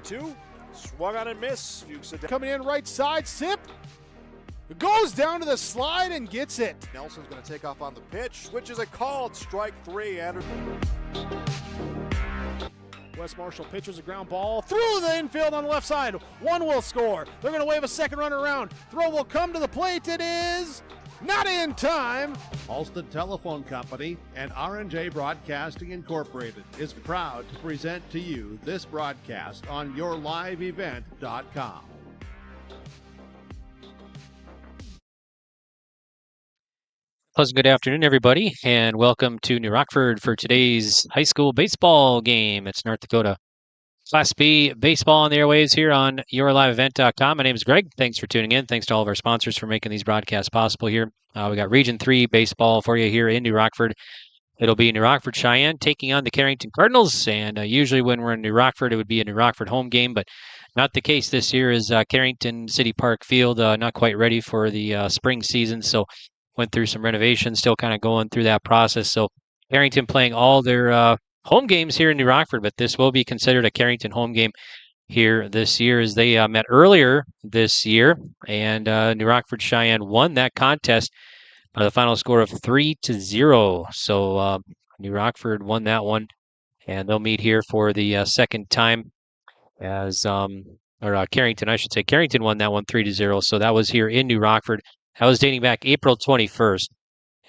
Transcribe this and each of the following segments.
1-2. Swung on and miss. Fuchs coming in right side. Sip. Goes down to the slide and gets it. Nelson's going to take off on the pitch. Switches a called strike 3. Anderson. Wes Marshall pitches a ground ball through the infield on the left side. One will score. They're going to wave a second runner around. Throw will come to the plate. It is not in time. Alston Telephone Company and R&J Broadcasting Incorporated is proud to present to you this broadcast on yourliveevent.com. Pleasant good afternoon, everybody, and welcome to New Rockford for today's high school baseball game. It's North Dakota Class B baseball on the airwaves here on yourliveevent.com. My name is Greg. Thanks for tuning in. Thanks to all of our sponsors for making these broadcasts possible here. We got Region 3 baseball for you here in New Rockford. It'll be New Rockford-Sheyenne taking on the Carrington Cardinals, and usually when we're in New Rockford, it would be a New Rockford home game, but not the case this year as Carrington City Park Field not quite ready for the spring season, so went through some renovations, still kind of going through that process. So Carrington playing all their home games here in New Rockford, but this will be considered a Carrington home game here this year as they met earlier this year, and New Rockford-Sheyenne won that contest by the final score of 3-0. So New Rockford won that one, and they'll meet here for the second time as Carrington, I should say. Carrington won that one 3-0, so that was here in New Rockford. That was dating back April 21st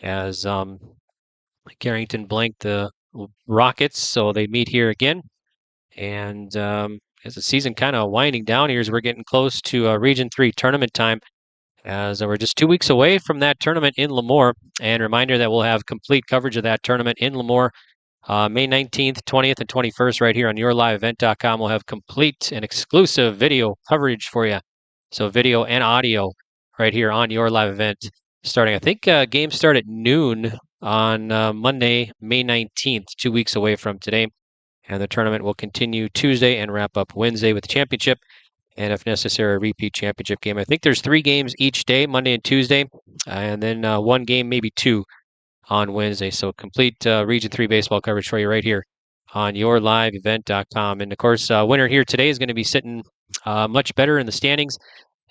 as Carrington blanked the Rockets, so they meet here again. And as the season kind of winding down here as we're getting close to Region 3 tournament time, as we're just 2 weeks away from that tournament in Lemoore. And reminder that we'll have complete coverage of that tournament in Lemoore May 19th, 20th, and 21st right here on yourliveevent.com. We'll have complete and exclusive video coverage for you. So video and audio right here on Your Live Event starting, I think games start at noon on Monday, May 19th, 2 weeks away from today. And the tournament will continue Tuesday and wrap up Wednesday with the championship. And if necessary, a repeat championship game. I think there's 3 games each day, Monday and Tuesday, and then 1 game, maybe 2 on Wednesday. So complete Region 3 baseball coverage for you right here on yourliveevent.com. And of course, winner here today is going to be sitting much better in the standings.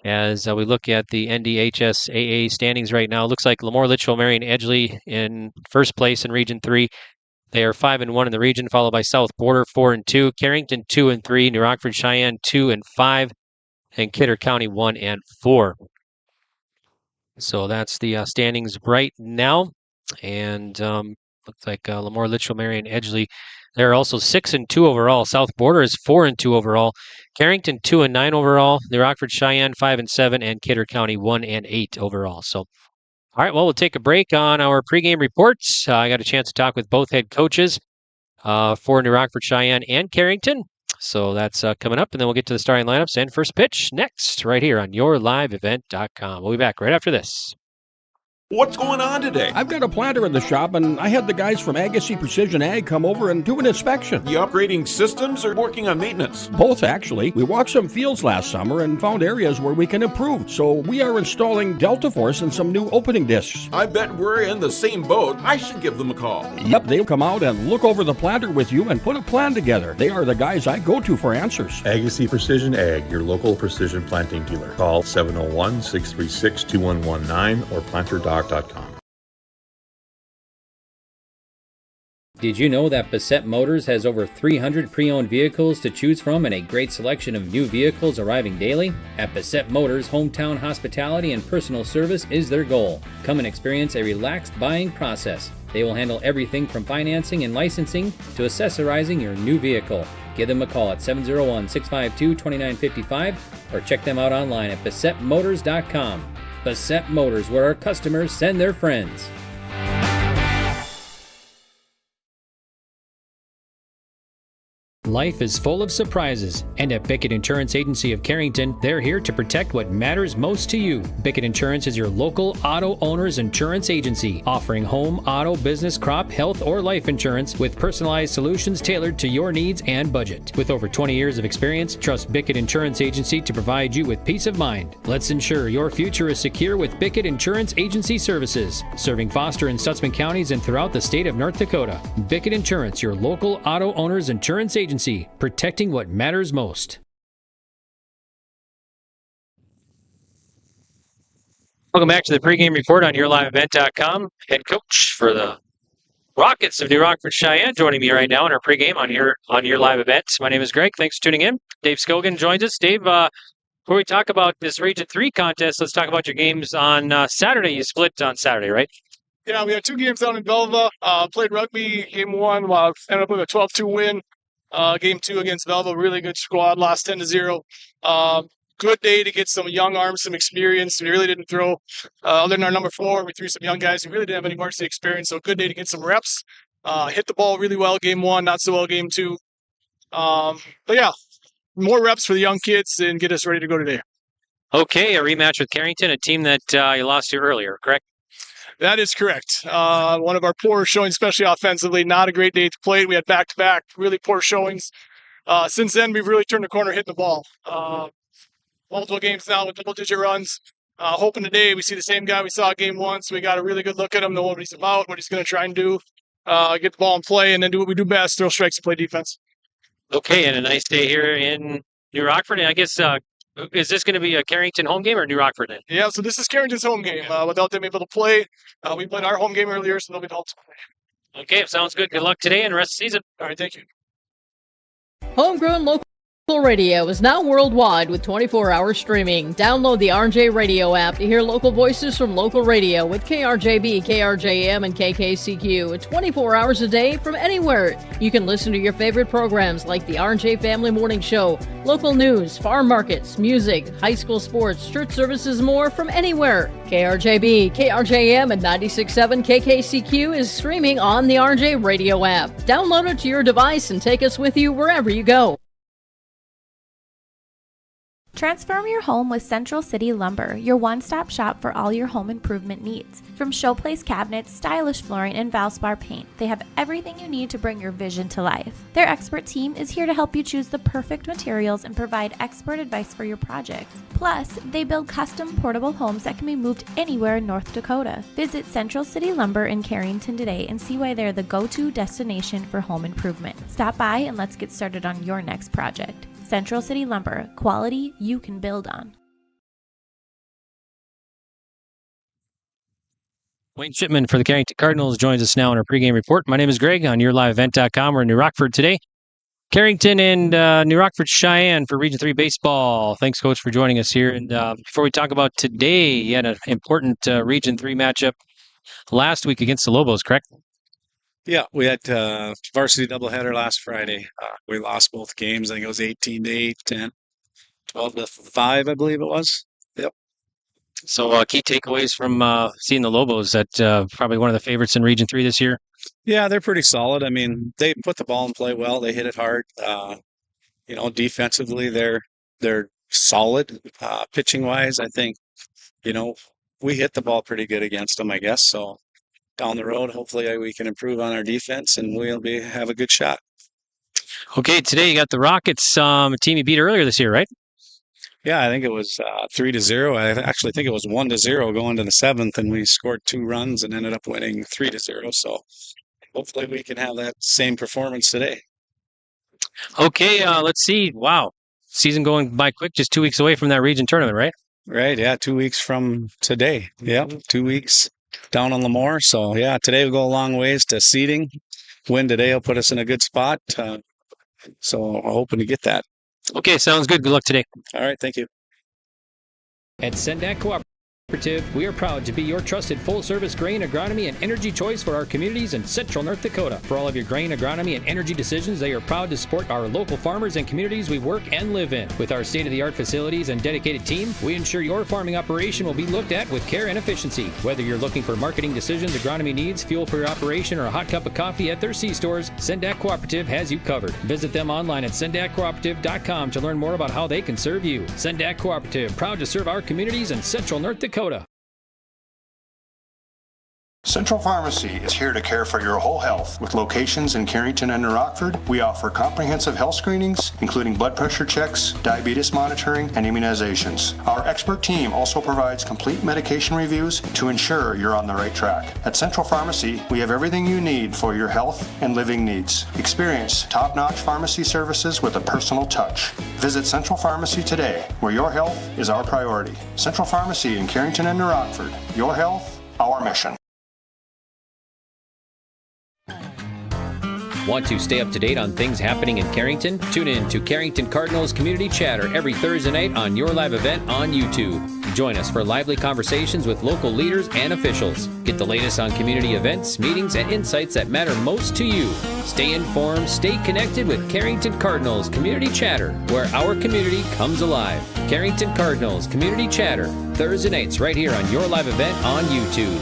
As we look at the NDHSAA standings right now, it looks like Lemoore, Litchfield, Marion, Edgeley in first place in Region 3. They are 5-1 in the region, followed by South Border 4-2, Carrington 2-3, New Rockford-Sheyenne 2-5, and Kidder County 1-4. So that's the standings right now. And looks like Lemoore, Litchfield, Marion, Edgeley. They're also 6-2 overall. South Border is 4-2 overall. Carrington 2-9 overall. New Rockford-Sheyenne 5-7, and Kidder County 1-8 overall. So, all right. Well, we'll take a break on our pregame reports. I got a chance to talk with both head coaches for New Rockford-Sheyenne and Carrington. So that's coming up, and then we'll get to the starting lineups and first pitch next, right here on yourliveevent.com. We'll be back right after this. What's going on today? I've got a planter in the shop, and I had the guys from Agassiz Precision Ag come over and do an inspection. You upgrading systems or working on maintenance? Both, actually. We walked some fields last summer and found areas where we can improve. So we are installing Delta Force and some new opening discs. I bet we're in the same boat. I should give them a call. Yep, they'll come out and look over the planter with you and put a plan together. They are the guys I go to for answers. Agassiz Precision Ag, your local precision planting dealer. Call 701-636-2119 or planterdoc.com. Did you know that Bassett Motors has over 300 pre-owned vehicles to choose from and a great selection of new vehicles arriving daily? At Bassett Motors, hometown hospitality and personal service is their goal. Come and experience a relaxed buying process. They will handle everything from financing and licensing to accessorizing your new vehicle. Give them a call at 701-652-2955 or check them out online at BassettMotors.com. Bassett Motors, where our customers send their friends. Life is full of surprises, and at Bickett Insurance Agency of Carrington, they're here to protect what matters most to you. Bickett Insurance is your local auto owner's insurance agency, offering home, auto, business, crop, health, or life insurance with personalized solutions tailored to your needs and budget. With over 20 years of experience, trust Bickett Insurance Agency to provide you with peace of mind. Let's ensure your future is secure with Bickett Insurance Agency services, serving Foster and Stutzman counties and throughout the state of North Dakota. Bickett Insurance, your local auto owner's insurance agency, protecting what matters most. Welcome back to the pregame report on YourLiveEvent.com. Head coach for the Rockets of New Rockford-Sheyenne joining me right now in our pregame on your live event. My name is Greg. Thanks for tuning in. Dave Scogan joins us. Dave, before we talk about this Region 3 contest, let's talk about your games on Saturday. You split on Saturday, right? Yeah, we had 2 games down in Velva. Played rugby. Game 1, ended up with a 12-2 win. Game 2 against Velva, really good squad. Lost 10-0. Good day to get some young arms, some experience. We really didn't throw, other than our number 4, we threw some young guys who really didn't have any varsity experience. So good day to get some reps. Hit the ball really well Game 1, not so well Game 2. But yeah, more reps for the young kids and get us ready to go today. Okay, a rematch with Carrington, a team that you lost to earlier, correct? That is correct. One of our poor showings, especially offensively. Not a great day to play. We had back-to-back really poor showings. Since then, we've really turned the corner hitting the ball. Multiple games now with double-digit runs. Hoping today we see the same guy we saw Game 1, so we got a really good look at him, know what he's about, what he's going to try and do, get the ball in play, and then do what we do best, throw strikes and play defense. Okay, and a nice day here in New Rockford. And I guess, is this going to be a Carrington home game or New Rockford then? Yeah, so this is Carrington's home game. Without them able to play, we played our home game earlier, so they'll be able to play. Okay, sounds good. Good luck today and rest of the season. All right, thank you. Homegrown local radio is now worldwide with 24-hour streaming. Download the RJ Radio app to hear local voices from local radio with KRJB, KRJM, and KKCQ 24 hours a day from anywhere. You can listen to your favorite programs like the RJ Family Morning Show, local news, farm markets, music, high school sports, church services, more from anywhere. KRJB, KRJM, and 96.7 KKCQ is streaming on the RJ Radio app. Download it to your device and take us with you wherever you go. Transform your home with Central City Lumber, your one-stop shop for all your home improvement needs. From showplace cabinets, stylish flooring, and Valspar paint, they have everything you need to bring your vision to life. Their expert team is here to help you choose the perfect materials and provide expert advice for your project. Plus, they build custom portable homes that can be moved anywhere in North Dakota. Visit Central City Lumber in Carrington today and see why they're the go-to destination for home improvement. Stop by and let's get started on your next project. Central City Lumber, quality you can build on. Wayne Shipman for the Carrington Cardinals joins us now in our pregame report. My name is Greg on YourLiveEvent.com. We're in New Rockford today. Carrington and New Rockford-Sheyenne for Region 3 baseball. Thanks, Coach, for joining us here. And before we talk about today, you had an important Region 3 matchup last week against the Lobos, correct? Yeah, we had varsity doubleheader last Friday. We lost both games. I think it was 18-8, 10, 12-5, I believe it was. Yep. So key takeaways from seeing the Lobos, that probably one of the favorites in Region 3 this year. Yeah, they're pretty solid. I mean, they put the ball in play well. They hit it hard. Defensively, they're solid. Pitching wise, I think, we hit the ball pretty good against them, I guess. So down the road, hopefully we can improve on our defense and we'll have a good shot. Okay, today you got the Rockets, a team you beat earlier this year, right? Yeah, I think it was 3-0. I actually think it was 1-0 going to the 7th, and we scored 2 runs and ended up winning 3-0. So hopefully we can have that same performance today. Okay, let's see. Wow, season going by quick. Just 2 weeks away from that region tournament, right? Right. Yeah, 2 weeks from today. Yeah, 2 weeks down on Lemoore. So yeah, today will go a long ways to seeding. Win today will put us in a good spot. So I'm hoping to get that. Okay, sounds good. Good luck today. All right, thank you. At Sendak Cooperative, we are proud to be your trusted full-service grain, agronomy, and energy choice for our communities in central North Dakota. For all of your grain, agronomy, and energy decisions, they are proud to support our local farmers and communities we work and live in. With our state-of-the-art facilities and dedicated team, we ensure your farming operation will be looked at with care and efficiency. Whether you're looking for marketing decisions, agronomy needs, fuel for your operation, or a hot cup of coffee at their C-stores, Sendak Cooperative has you covered. Visit them online at sendakcooperative.com to learn more about how they can serve you. Sendak Cooperative, proud to serve our communities in central North Dakota. Central Pharmacy is here to care for your whole health. With locations in Carrington and New Rockford, we offer comprehensive health screenings, including blood pressure checks, diabetes monitoring, and immunizations. Our expert team also provides complete medication reviews to ensure you're on the right track. At Central Pharmacy, we have everything you need for your health and living needs. Experience top-notch pharmacy services with a personal touch. Visit Central Pharmacy today, where your health is our priority. Central Pharmacy in Carrington and New Rockford. Your health, our mission. Want to stay up to date on things happening in Carrington? Tune in to Carrington Cardinals Community Chatter every Thursday night on Your Live Event on YouTube. Join us for lively conversations with local leaders and officials. Get the latest on community events, meetings, and insights that matter most to you. Stay informed, stay connected with Carrington Cardinals Community Chatter, where our community comes alive. Carrington Cardinals Community Chatter, Thursday nights right here on Your Live Event on YouTube.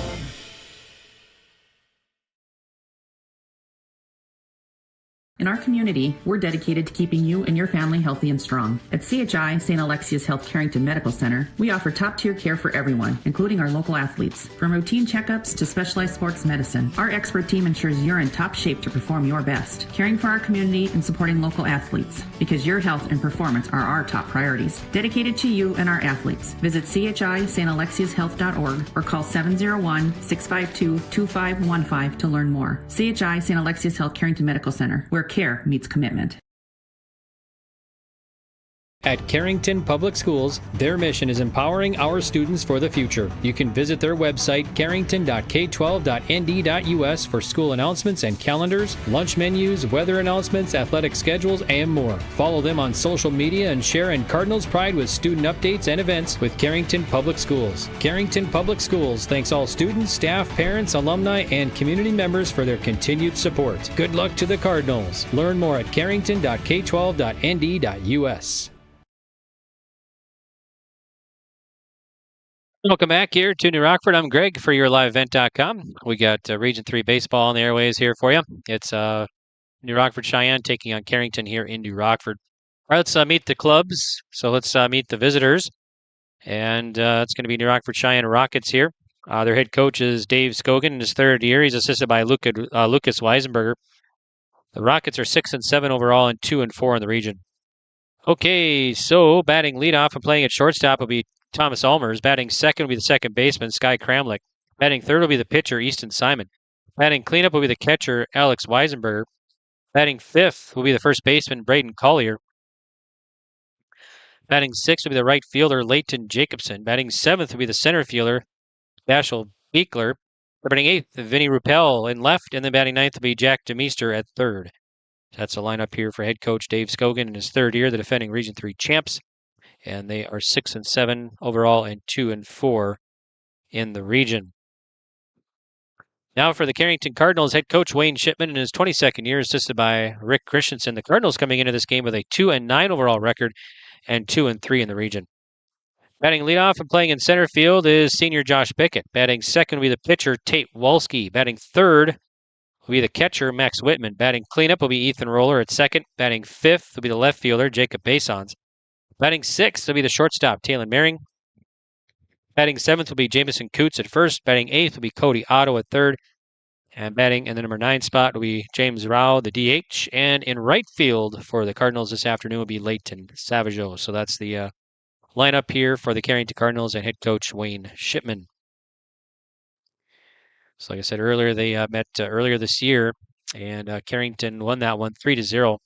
In our community, we're dedicated to keeping you and your family healthy and strong. At CHI St. Alexius Health Carrington Medical Center, we offer top-tier care for everyone, including our local athletes. From routine checkups to specialized sports medicine, our expert team ensures you're in top shape to perform your best, caring for our community and supporting local athletes, because your health and performance are our top priorities. Dedicated to you and our athletes. Visit chistalexiushealth.org or call 701-652-2515 to learn more. CHI St. Alexius Health Carrington Medical Center, where care meets commitment. At Carrington Public Schools, their mission is empowering our students for the future. You can visit their website, carrington.k12.nd.us, for school announcements and calendars, lunch menus, weather announcements, athletic schedules, and more. Follow them on social media and share in Cardinals pride with student updates and events with Carrington Public Schools. Carrington Public Schools thanks all students, staff, parents, alumni, and community members for their continued support. Good luck to the Cardinals. Learn more at carrington.k12.nd.us. Welcome back here to New Rockford. I'm Greg for YourLiveEvent.com. We got Region 3 baseball on the airways here for you. It's New Rockford-Sheyenne taking on Carrington here in New Rockford. All right, let's meet the clubs. So let's meet the visitors. And it's going to be New Rockford-Sheyenne Rockets here. Their head coach is Dave Scogan in his third year. He's assisted by Lucas Weisenberger. The Rockets are 6-7 overall and 2-4 in the region. Okay, so batting leadoff and playing at shortstop will be Thomas Ulmers. Batting second will be the second baseman, Sky Kramlich. Batting third will be the pitcher, Easton Simon. Batting cleanup will be the catcher, Alex Weisenberger. Batting fifth will be the first baseman, Braden Collier. Batting sixth will be the right fielder, Leighton Jacobson. Batting seventh will be the center fielder, Dashel Beekler. Batting eighth, Vinny Ruppel in left. And then batting ninth will be Jack DeMeester at third. That's a lineup here for head coach Dave Scogan in his third year, the defending Region 3 champs. And they are 6-7 overall and 2-4 in the region. Now for the Carrington Cardinals, head coach Wayne Shipman in his 22nd year, assisted by Rick Christensen. The Cardinals coming into this game with a 2-9 overall record and 2-3 in the region. Batting leadoff and playing in center field is senior Josh Pickett. Batting second will be the pitcher Tate Wolski. Batting third will be the catcher Max Whitman. Batting cleanup will be Ethan Roller at second. Batting fifth will be the left fielder Jacob Basons. Batting sixth will be the shortstop, Taylor Mehring. Batting seventh will be Jameson Coots at first. Batting eighth will be Cody Otto at third. And batting in the number 9 spot will be James Rao, the DH. And in right field for the Cardinals this afternoon will be Leighton Savageau. So that's the lineup here for the Carrington Cardinals and head coach Wayne Shipman. So like I said earlier, they met earlier this year. And Carrington won that one 3-0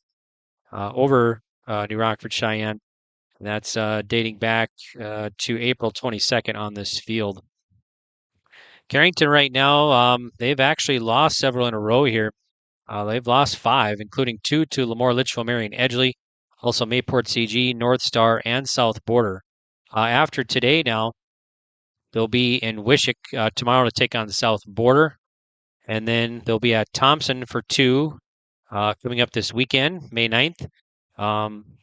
over New Rockford-Sheyenne. That's dating back to April 22nd on this field. Carrington right now, they've actually lost several in a row here. They've lost 5, including 2 to Lemoore, Litchfield, Marion, Edgeley, also Mayport CG, North Star, and South Border. After today now, they'll be in Wishick tomorrow to take on the South Border. And then they'll be at Thompson for 2 coming up this weekend, May 9th.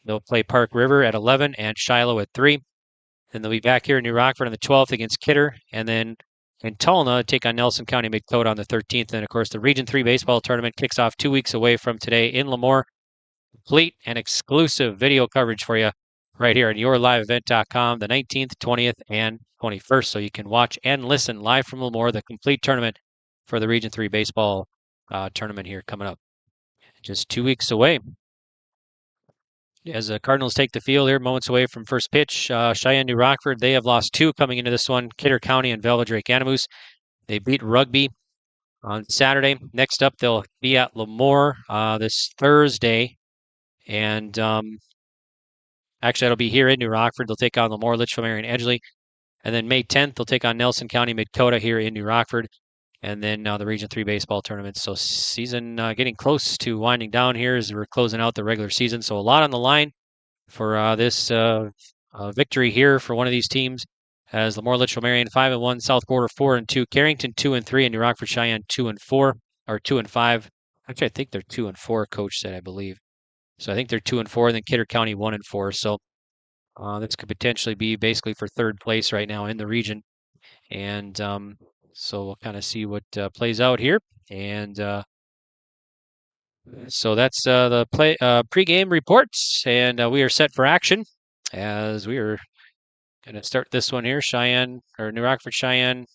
They'll play Park River at 11 and Shiloh at 3. Then they'll be back here in New Rockford on the 12th against Kidder. And then in Tulna, take on Nelson County Dakota on the 13th. And of course, the Region 3 baseball tournament kicks off 2 weeks away from today in Lemoore. Complete and exclusive video coverage for you right here at YourLiveEvent.com, the 19th, 20th, and 21st. So you can watch and listen live from Lemoore, the complete tournament for the Region 3 baseball tournament here coming up. Just 2 weeks away. As the Cardinals take the field here, moments away from first pitch, Cheyenne, New Rockford, they have lost 2 coming into this one. Kidder County and Velva Drake Animus. They beat Rugby on Saturday. Next up, they'll be at Lemoore this Thursday. And actually, it'll be here in New Rockford. They'll take on Lemoore, Litchfield, Marion, Edgeley. And then May 10th, they'll take on Nelson County, Dakota here in New Rockford. And then the Region 3 baseball tournament. So season getting close to winding down here as we're closing out the regular season. So a lot on the line for this victory here for one of these teams. As Lemoore, Litchfield, Marion 5-1, South Border 4-2, Carrington 2-3, and New Rockford-Sheyenne 2-4 or 2-5. Actually, I think they're 2-4. Coach said, I believe. So I think they're 2-4, and then Kidder County 1-4. So this could potentially be basically for third place right now in the region. And so we'll kind of see what plays out here. And so that's the pregame reports. And we are set for action as we are going to start this one here. Cheyenne, or New Rockford-Sheyenne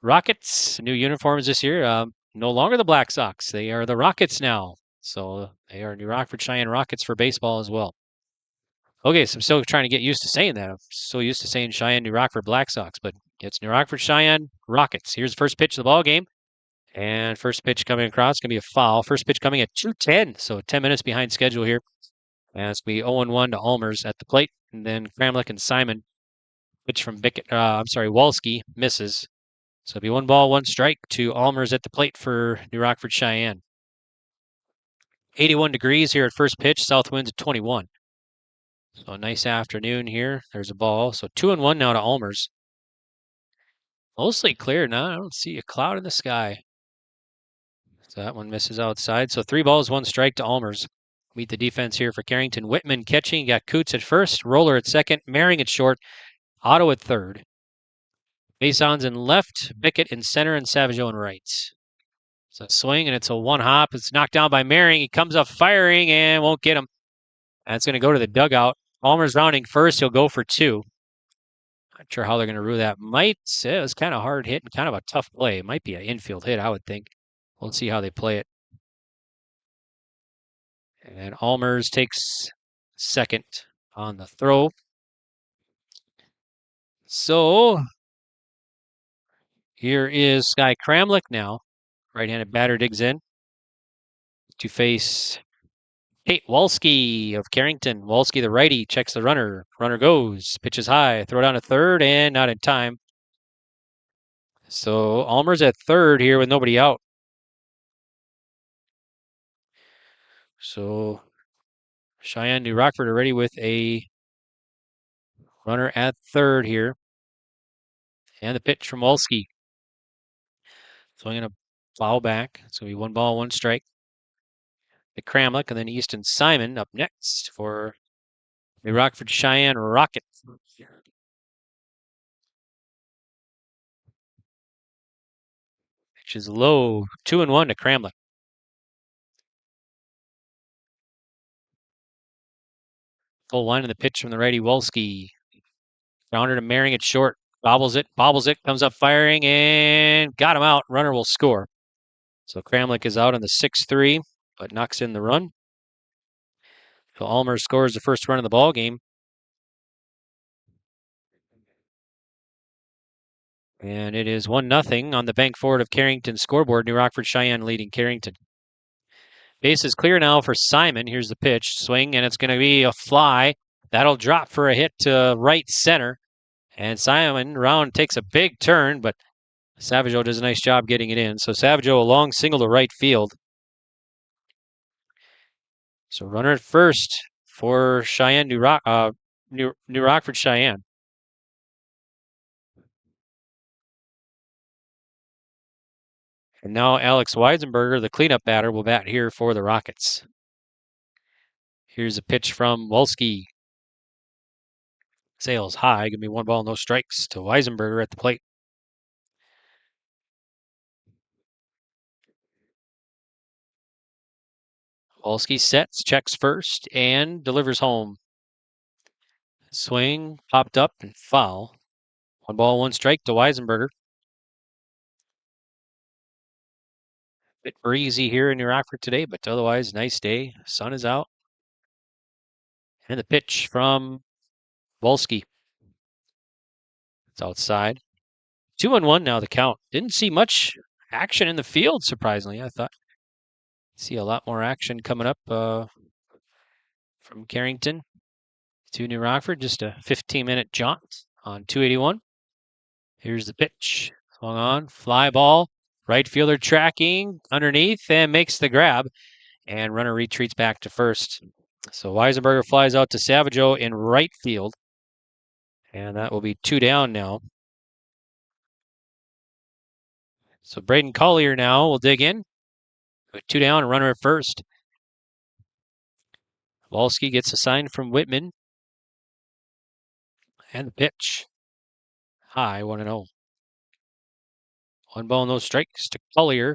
Rockets. New uniforms this year. No longer the Black Sox. They are the Rockets now. So they are New Rockford-Sheyenne Rockets for baseball as well. Okay, so I'm still trying to get used to saying that. I'm so used to saying Cheyenne, New Rockford Black Sox, but it's New Rockford-Sheyenne Rockets. Here's the first pitch of the ball game. And first pitch coming across, going to be a foul. First pitch coming at 2:10, so 10 minutes behind schedule here. And it's going to be 0-1 to Almers at the plate. And then Kramlich and Simon pitch from Walski misses. So it'll be 1 ball, 1 strike to Almers at the plate for New Rockford-Sheyenne. 81 degrees here at first pitch. South winds at 21. So a nice afternoon here. There's a ball. So 2-1 now to Almers. Mostly clear now. I don't see a cloud in the sky. So that one misses outside. So 3 balls, 1 strike to Almers. Meet the defense here for Carrington. Whitman catching. Got Coots at first. Roller at second. Maring at short. Otto at third. Mason's in left. Bickett in center. And Savageau in right. It's a swing and it's a 1-hop. It's knocked down by Maring. He comes up firing and won't get him. That's going to go to the dugout. Almers rounding first. He'll go for 2. Not sure how they're going to rule that. It was kind of hard hit and kind of a tough play. It might be an infield hit, I would think. We'll see how they play it. And Almers takes second on the throw. So here is Sky Kramlich now. Right-handed batter digs in to face Kate Walski of Carrington. Walski, the righty, checks the runner. Runner goes, pitches high, throw down to third, and not in time. So Almers at third here with nobody out. So Cheyenne, New Rockford are ready with a runner at third here. And the pitch from Walski. Swinging a foul back. It's going to be 1 ball, 1 strike. The Kramlich, and then Easton Simon up next for the Rockford-Sheyenne Rockets. Pitch is low, 2-1 to Kramlich. Full line of the pitch from the righty Walski. Grounder to Maring at short. Bobbles it, comes up firing, and got him out. Runner will score. So Kramlich is out on the 6-3, but knocks in the run. So Almers scores the first run of the ball game. And it is 1-0 on the bank forward of Carrington scoreboard. New Rockford-Sheyenne leading Carrington. Base is clear now for Simon. Here's the pitch. Swing, and it's going to be a fly. That'll drop for a hit to right center. And Simon round takes a big turn, but Savageau does a nice job getting it in. So Savageau a long single to right field. So runner at first for Cheyenne, New Rockford-Sheyenne. And now Alex Weisenberger, the cleanup batter, will bat here for the Rockets. Here's a pitch from Walski. Sails high. Give me 1 ball, no strikes to Weisenberger at the plate. Walski sets, checks first, and delivers home. Swing, popped up, and foul. 1 ball, 1 strike to Weisenberger. Bit breezy here in New Rockford today, but otherwise nice day. Sun is out. And the pitch from Wolski. It's outside. 2-1 now the count. Didn't see much action in the field, surprisingly. I thought see a lot more action coming up from Carrington to New Rockford. Just a 15-minute jaunt on 281. Here's the pitch. Swung on. Fly ball. Right fielder tracking underneath and makes the grab. And runner retreats back to first. So Weisenberger flies out to Savageau in right field. And that will be 2 down now. So Braden Collier now will dig in. With 2 down, runner at first. Wolski gets a sign from Whitman. And the pitch. High, 1-0. 1 ball, no strikes to Collier.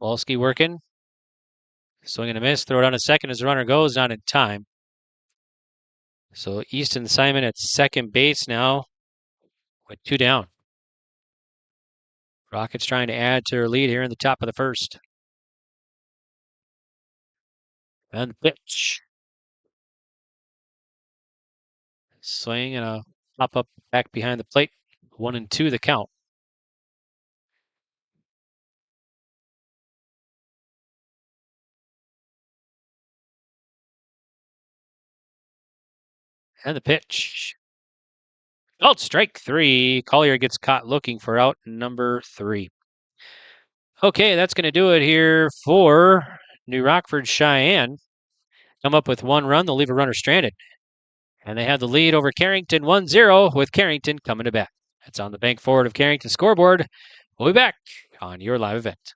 Wolski working. Swing and a miss. Throw it on a second as the runner goes, not in time. So Easton Simon at second base now with 2 down. Rockets trying to add to their lead here in the top of the first. And the pitch. Swing and a pop up back behind the plate. 1-2 the count. And the pitch. Called strike 3. Collier gets caught looking for out number 3. Okay, that's going to do it here for New Rockford-Sheyenne. Come up with 1 run. They'll leave a runner stranded. And they have the lead over Carrington 1-0 with Carrington coming to bat. That's on the bank forward of Carrington scoreboard. We'll be back on your live event.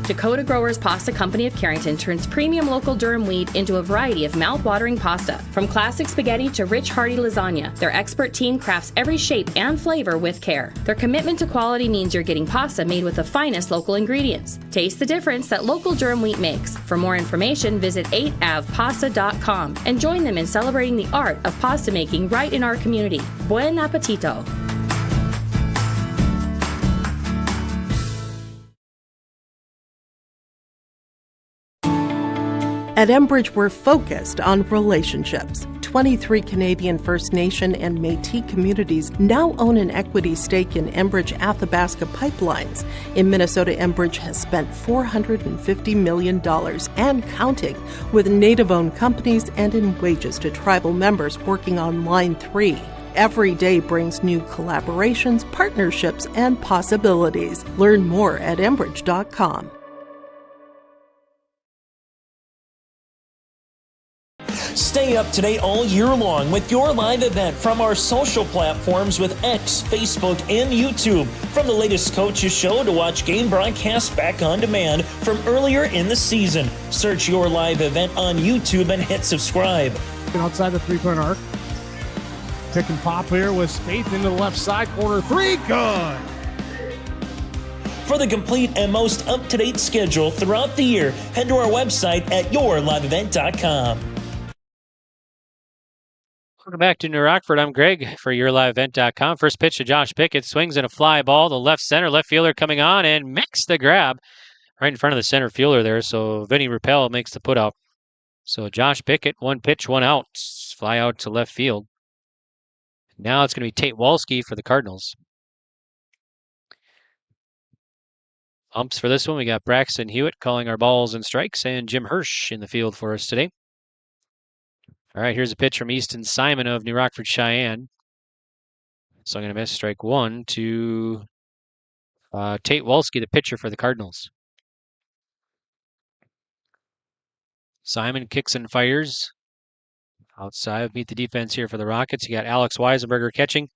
Dakota Growers Pasta Company of Carrington turns premium local durum wheat into a variety of mouth-watering pasta. From classic spaghetti to rich, hearty lasagna, their expert team crafts every shape and flavor with care. Their commitment to quality means you're getting pasta made with the finest local ingredients. Taste the difference that local durum wheat makes. For more information, visit 8avpasta.com and join them in celebrating the art of pasta making right in our community. Buen appetito! At Enbridge, we're focused on relationships. 23 Canadian First Nation and Métis communities now own an equity stake in Enbridge Athabasca Pipelines. In Minnesota, Enbridge has spent $450 million and counting with Native-owned companies and in wages to tribal members working on Line 3. Every day brings new collaborations, partnerships, and possibilities. Learn more at Enbridge.com. Stay up to date all year long with your live event from our social platforms with X, Facebook, and YouTube. From the latest coaches show to watch game broadcasts back on demand from earlier in the season. Search your live event on YouTube and hit subscribe. Outside the 3-point arc. Pick and pop here with Spaeth into the left side corner 3. Good. For the complete and most up-to-date schedule throughout the year, head to our website at yourliveevent.com. Welcome back to New Rockford. I'm Greg for YourLiveEvent.com. First pitch to Josh Pickett. Swings in a fly ball. The left center. Left fielder coming on and makes the grab right in front of the center fielder there. So Vinny Rappel makes the putout. So Josh Pickett, 1 pitch, 1 out. Fly out to left field. Now it's going to be Tate Wolski for the Cardinals. Umps for this one. We got Braxton Hewitt calling our balls and strikes and Jim Hirsch in the field for us today. All right, here's a pitch from Easton Simon of New Rockford-Sheyenne. So I'm going to miss strike 1 to Tate Wolski, the pitcher for the Cardinals. Simon kicks and fires. Outside, beat the defense here for the Rockets. You got Alex Weisenberger catching.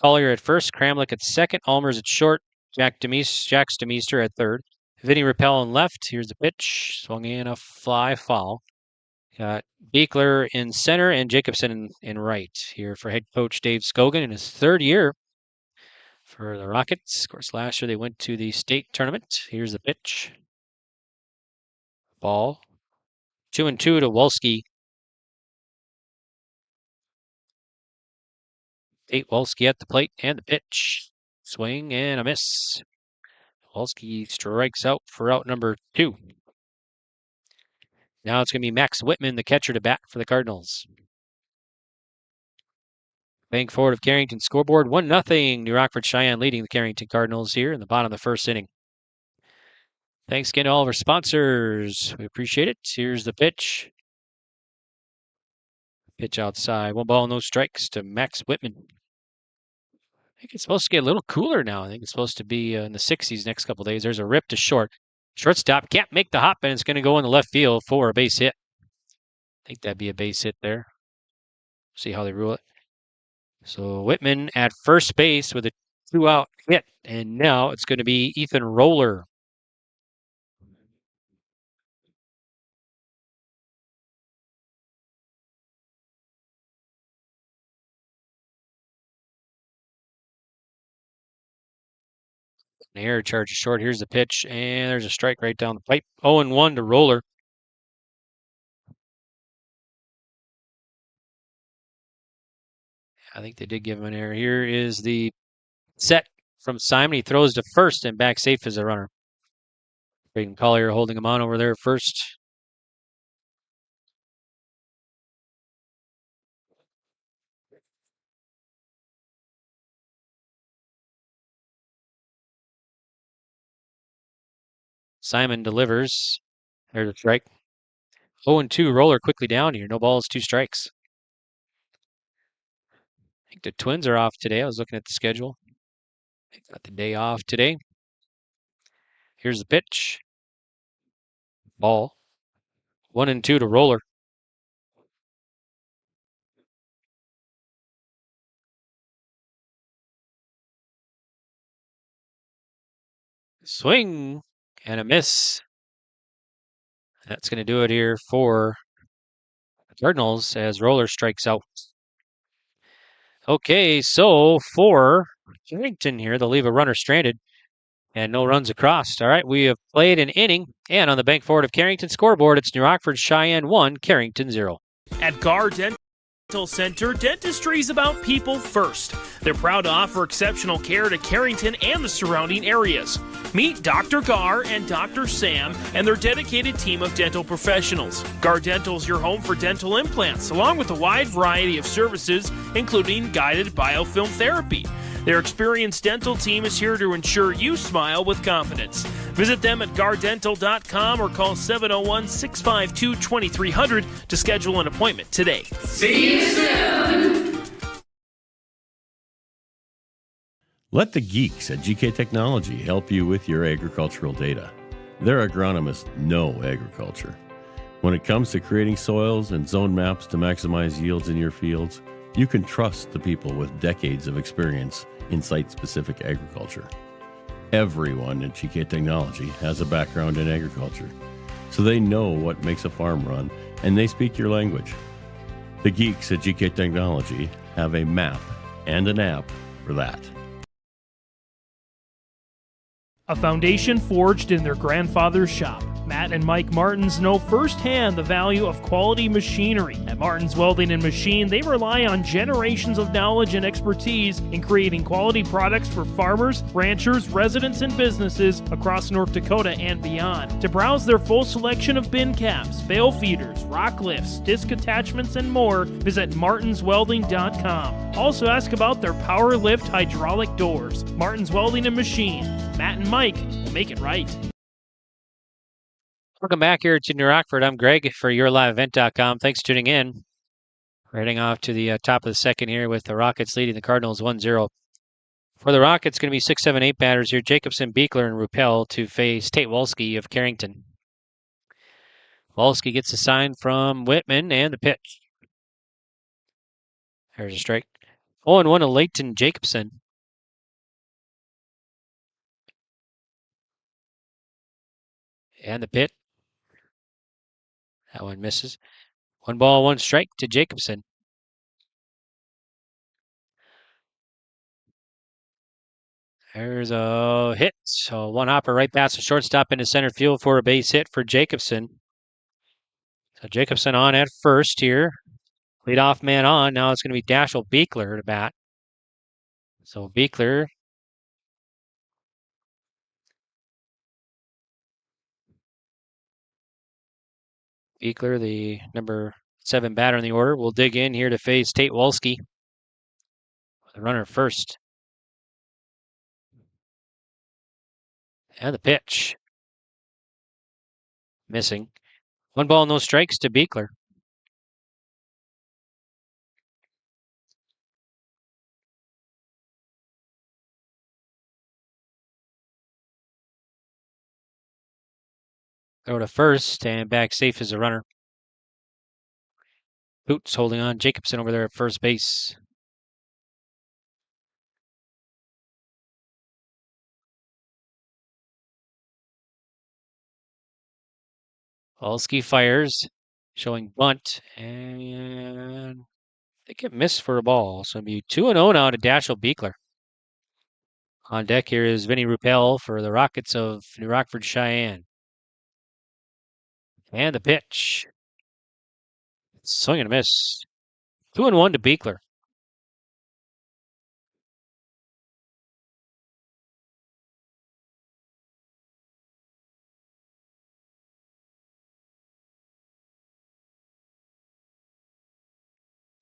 Collier at first, Kramlich at second, Almers at short, Jack Demeester at third. Vinny Rappel in left. Here's the pitch. Swung in a fly foul. Got Beekler in center and Jacobson in right here for head coach Dave Scogan in his 3rd year for the Rockets. Of course, last year they went to the state tournament. Here's the pitch. Ball. 2-2 to Wolski. Tate Wolski at the plate and the pitch. Swing and a miss. Wolski strikes out for out number 2. Now it's going to be Max Whitman, the catcher, to bat for the Cardinals. Bank forward of Carrington scoreboard 1-0. New Rockford-Sheyenne leading the Carrington Cardinals here in the bottom of the first inning. Thanks again to all of our sponsors. We appreciate it. Here's the pitch. Pitch outside. 1 ball, no strikes to Max Whitman. I think it's supposed to get a little cooler now. I think it's supposed to be in the 60s next couple days. There's a rip to short. Shortstop can't make the hop, and it's going to go in the left field for a base hit. I think that'd be a base hit there. See how they rule it. So Whitman at first base with a 2-out hit, and now it's going to be Ethan Roller. An error charges short. Here's the pitch, and there's a strike right down the pipe. 0-1 to Roller. I think they did give him an error. Here is the set from Simon. He throws to first and back safe as a runner. Braden Collier holding him on over there first. Simon delivers. There's a strike. 0-2. Roller quickly down here. No balls, 2 strikes. I think the Twins are off today. I was looking at the schedule. They got the day off today. Here's the pitch. Ball. 1-2 to Roller. Swing and a miss. That's going to do it here for the Cardinals as Roller strikes out. Okay, so for Carrington here, they'll leave a runner stranded and no runs across. All right, we have played an inning, and on the bank forward of Carrington scoreboard, it's New Rockford-Sheyenne 1, Carrington 0. At Gar Dental Center, dentistry is about people first. They're proud to offer exceptional care to Carrington and the surrounding areas. Meet Dr. Gar and Dr. Sam and their dedicated team of dental professionals. Gar Dental is your home for dental implants, along with a wide variety of services, including guided biofilm therapy. Their experienced dental team is here to ensure you smile with confidence. Visit them at gardental.com or call 701-652-2300 to schedule an appointment today. See you soon! Let the geeks at GK Technology help you with your agricultural data. Their agronomists know agriculture. When it comes to creating soils and zone maps to maximize yields in your fields, you can trust the people with decades of experience in site-specific agriculture. Everyone at GK Technology has a background in agriculture, so they know what makes a farm run, and they speak your language. The geeks at GK Technology have a map and an app for that. A foundation forged in their grandfather's shop. Matt and Mike Martins know firsthand the value of quality machinery. At Martins Welding and Machine, they rely on generations of knowledge and expertise in creating quality products for farmers, ranchers, residents, and businesses across North Dakota and beyond. To browse their full selection of bin caps, bale feeders, rock lifts, disc attachments, and more, visit martinswelding.com. Also ask about their power lift hydraulic doors. Martins Welding and Machine. Matt and Mike will make it right. Welcome back here to New Rockford. I'm Greg for YourLiveEvent.com. Thanks for tuning in. We're heading off to the top of the second here with the Rockets leading the Cardinals 1-0. For the Rockets, going to be 6, 7, 8 batters here. Jacobson, Beekler, and Ruppel to face Tate Wolski of Carrington. Wolski gets a sign from Whitman and the pitch. There's a strike. 0-1 to Leighton Jacobson. And the pitch. That one misses. 1 ball, 1 strike to Jacobson. There's a hit. So one hopper right past the shortstop into center field for a base hit for Jacobson. So Jacobson on at first here. Leadoff man on. Now it's going to be Dashel Beekler to bat. So Beekler. Beekler, the number 7 batter in the order, will dig in here to face Tate Wolski. The runner first. And the pitch. Missing. 1 ball, no strikes to Beekler. Throw to first and back safe as a runner. Boots holding on. Jacobson over there at first base. Wolski fires, showing bunt, and I think it missed for a ball. So it'll be 2-0 now to Dashel Beekler. On deck here is Vinny Ruppel for the Rockets of New Rockford-Sheyenne. And the pitch. Swing and a miss. 2-1 to Beekler.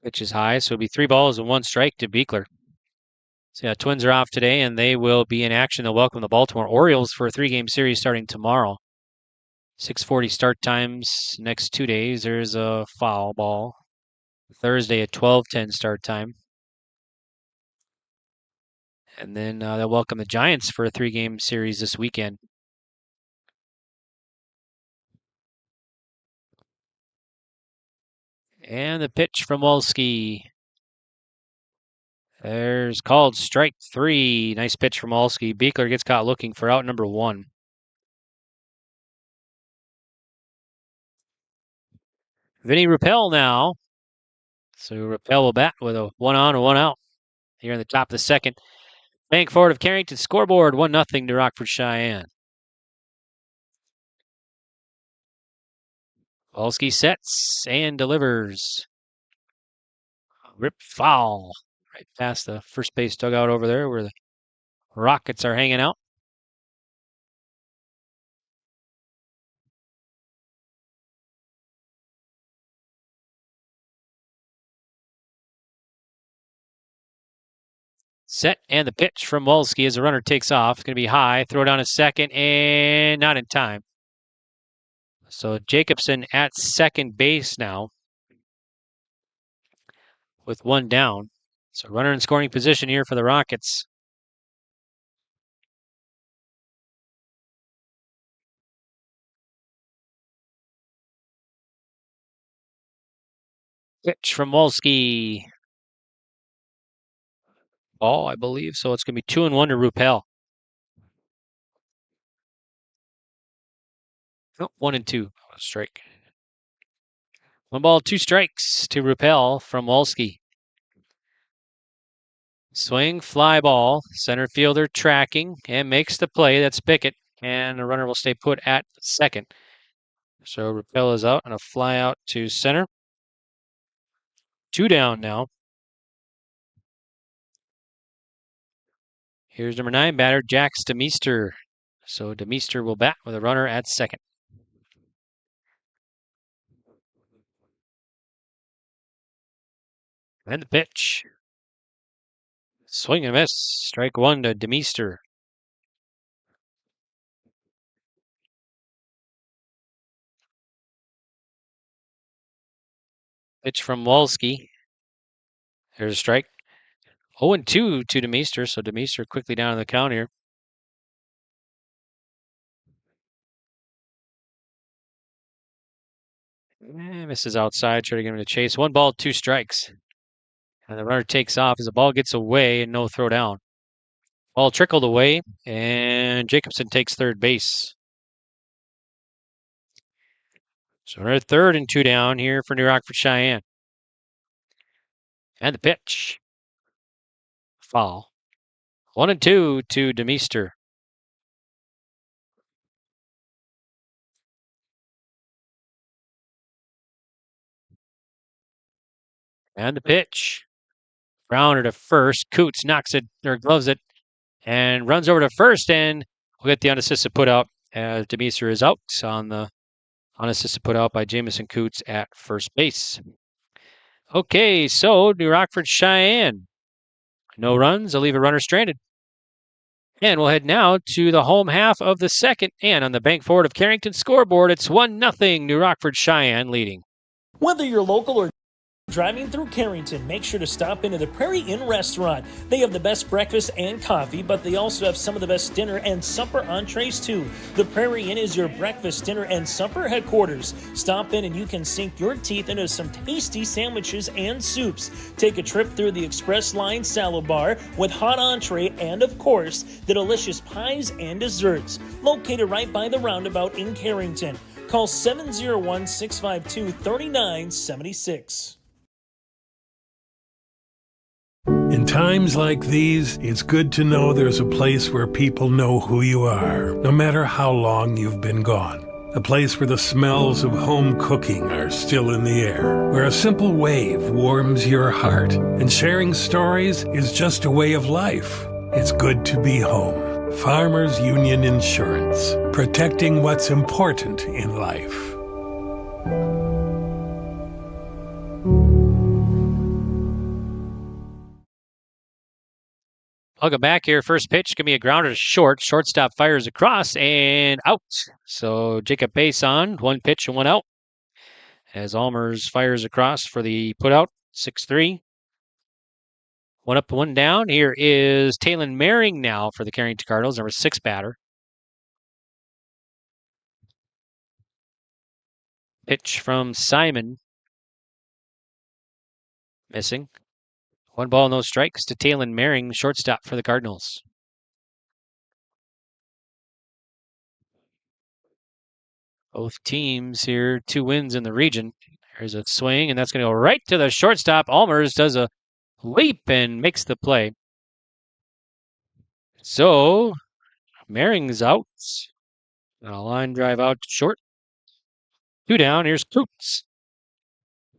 Pitch is high, so it'll be 3 balls and 1 strike to Beekler. So yeah, Twins are off today, and they will be in action. They'll welcome the Baltimore Orioles for a 3-game series starting tomorrow. 6:40 start times next 2 days. There's a foul ball. Thursday at 12:10 start time. And then they'll welcome the Giants for a 3-game series this weekend. And the pitch from Wolski. There's called strike 3. Nice pitch from Wolski. Beekler gets caught looking for out number 1. Vinny Ruppel now. So Ruppel will bat with a 1 on and 1 out here in the top of the second. Bank forward of Carrington scoreboard 1-0 to Rockford-Sheyenne. Wolski sets and delivers. Rip foul right past the first base dugout over there where the Rockets are hanging out. Set and the pitch from Wolski as the runner takes off. It's going to be high. Throw down a second and not in time. So Jacobson at second base now with 1 down. So runner in scoring position here for the Rockets. Pitch from Wolski. Ball, I believe. So it's going to be 2-1 to Ruppel. Oh, 1-2. Strike. 1 ball, 2 strikes to Ruppel from Wolski. Swing, fly ball. Center fielder tracking and makes the play. That's Pickett. And the runner will stay put at second. So Ruppel is out and a fly out to center. 2 down now. Here's number 9 batter, Jax DeMeester. So DeMeester will bat with a runner at second. And the pitch. Swing and miss. Strike 1 to DeMeester. Pitch from Wolski. There's a strike. 0-2 to DeMeester, so DeMeester quickly down on the count here. Misses outside, trying to get him to chase. 1 ball, 2 strikes. And the runner takes off as the ball gets away and no throw down. Ball trickled away, and Jacobson takes third base. So we're at 3rd and 2 down here for New Rockford-Sheyenne. And the pitch. Foul. 1-2 to Demeester. And the pitch. Grounder to first. Coots knocks it, or gloves it, and runs over to first, and we'll get the unassisted put out as Demeester is out on the unassisted put out by Jamison Coots at first base. Okay, so New Rockford-Sheyenne. No runs. They'll leave a runner stranded. And we'll head now to the home half of the second. And on the Bank Forward of Carrington scoreboard, it's 1-0 New Rockford-Sheyenne leading. Whether you're local or driving through Carrington, make sure to stop into the Prairie Inn restaurant. They have the best breakfast and coffee, but they also have some of the best dinner and supper entrees too. The Prairie Inn is your breakfast, dinner, and supper headquarters. Stop in and you can sink your teeth into some tasty sandwiches and soups. Take a trip through the Express Line salad bar with hot entree and, of course, the delicious pies and desserts. Located right by the roundabout in Carrington. Call 701-652-3976. In times like these, it's good to know there's a place where people know who you are, no matter how long you've been gone. A place where the smells of home cooking are still in the air, where a simple wave warms your heart, and sharing stories is just a way of life. It's good to be home. Farmers Union Insurance, protecting what's important in life. Welcome back here. First pitch can be a grounder to short. Shortstop fires across and out. So Jacob Pace on. One pitch and one out. As Almers fires across for the putout. 6-3. One up, one down. Here is Talon Maring now for the Carrington Cardinals, number 6 batter. Pitch from Simon. Missing. 1 ball, no strikes to Talon Maring, shortstop for the Cardinals. Both teams here, 2 wins in the region. There's a swing, and that's going to go right to the shortstop. Almers does a leap and makes the play. So, Maring's out. A line drive out to short. 2 down, here's Coots.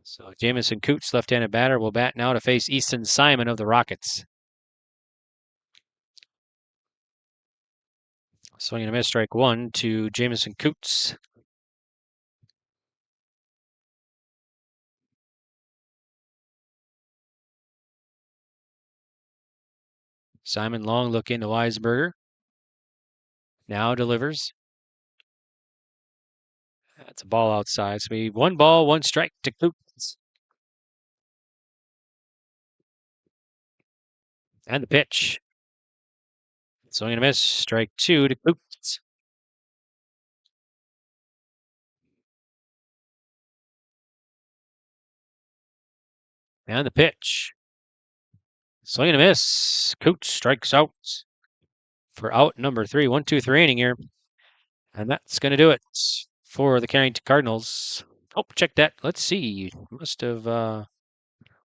So Jamison Coots, left-handed batter, will bat now to face Easton Simon of the Rockets. Swing and a miss, strike 1 to Jamison Coots. Simon long look into Weisberger. Now delivers. That's a ball outside. So we 1 ball, 1 strike to Coots. And the pitch. Swing and a miss. Strike 2 to Coots. And the pitch. Swing and a miss. Coots strikes out for out number 3. 1-2-3 inning here. And that's going to do it for the Carrington Cardinals. Oh, check that. Let's see. Must have, was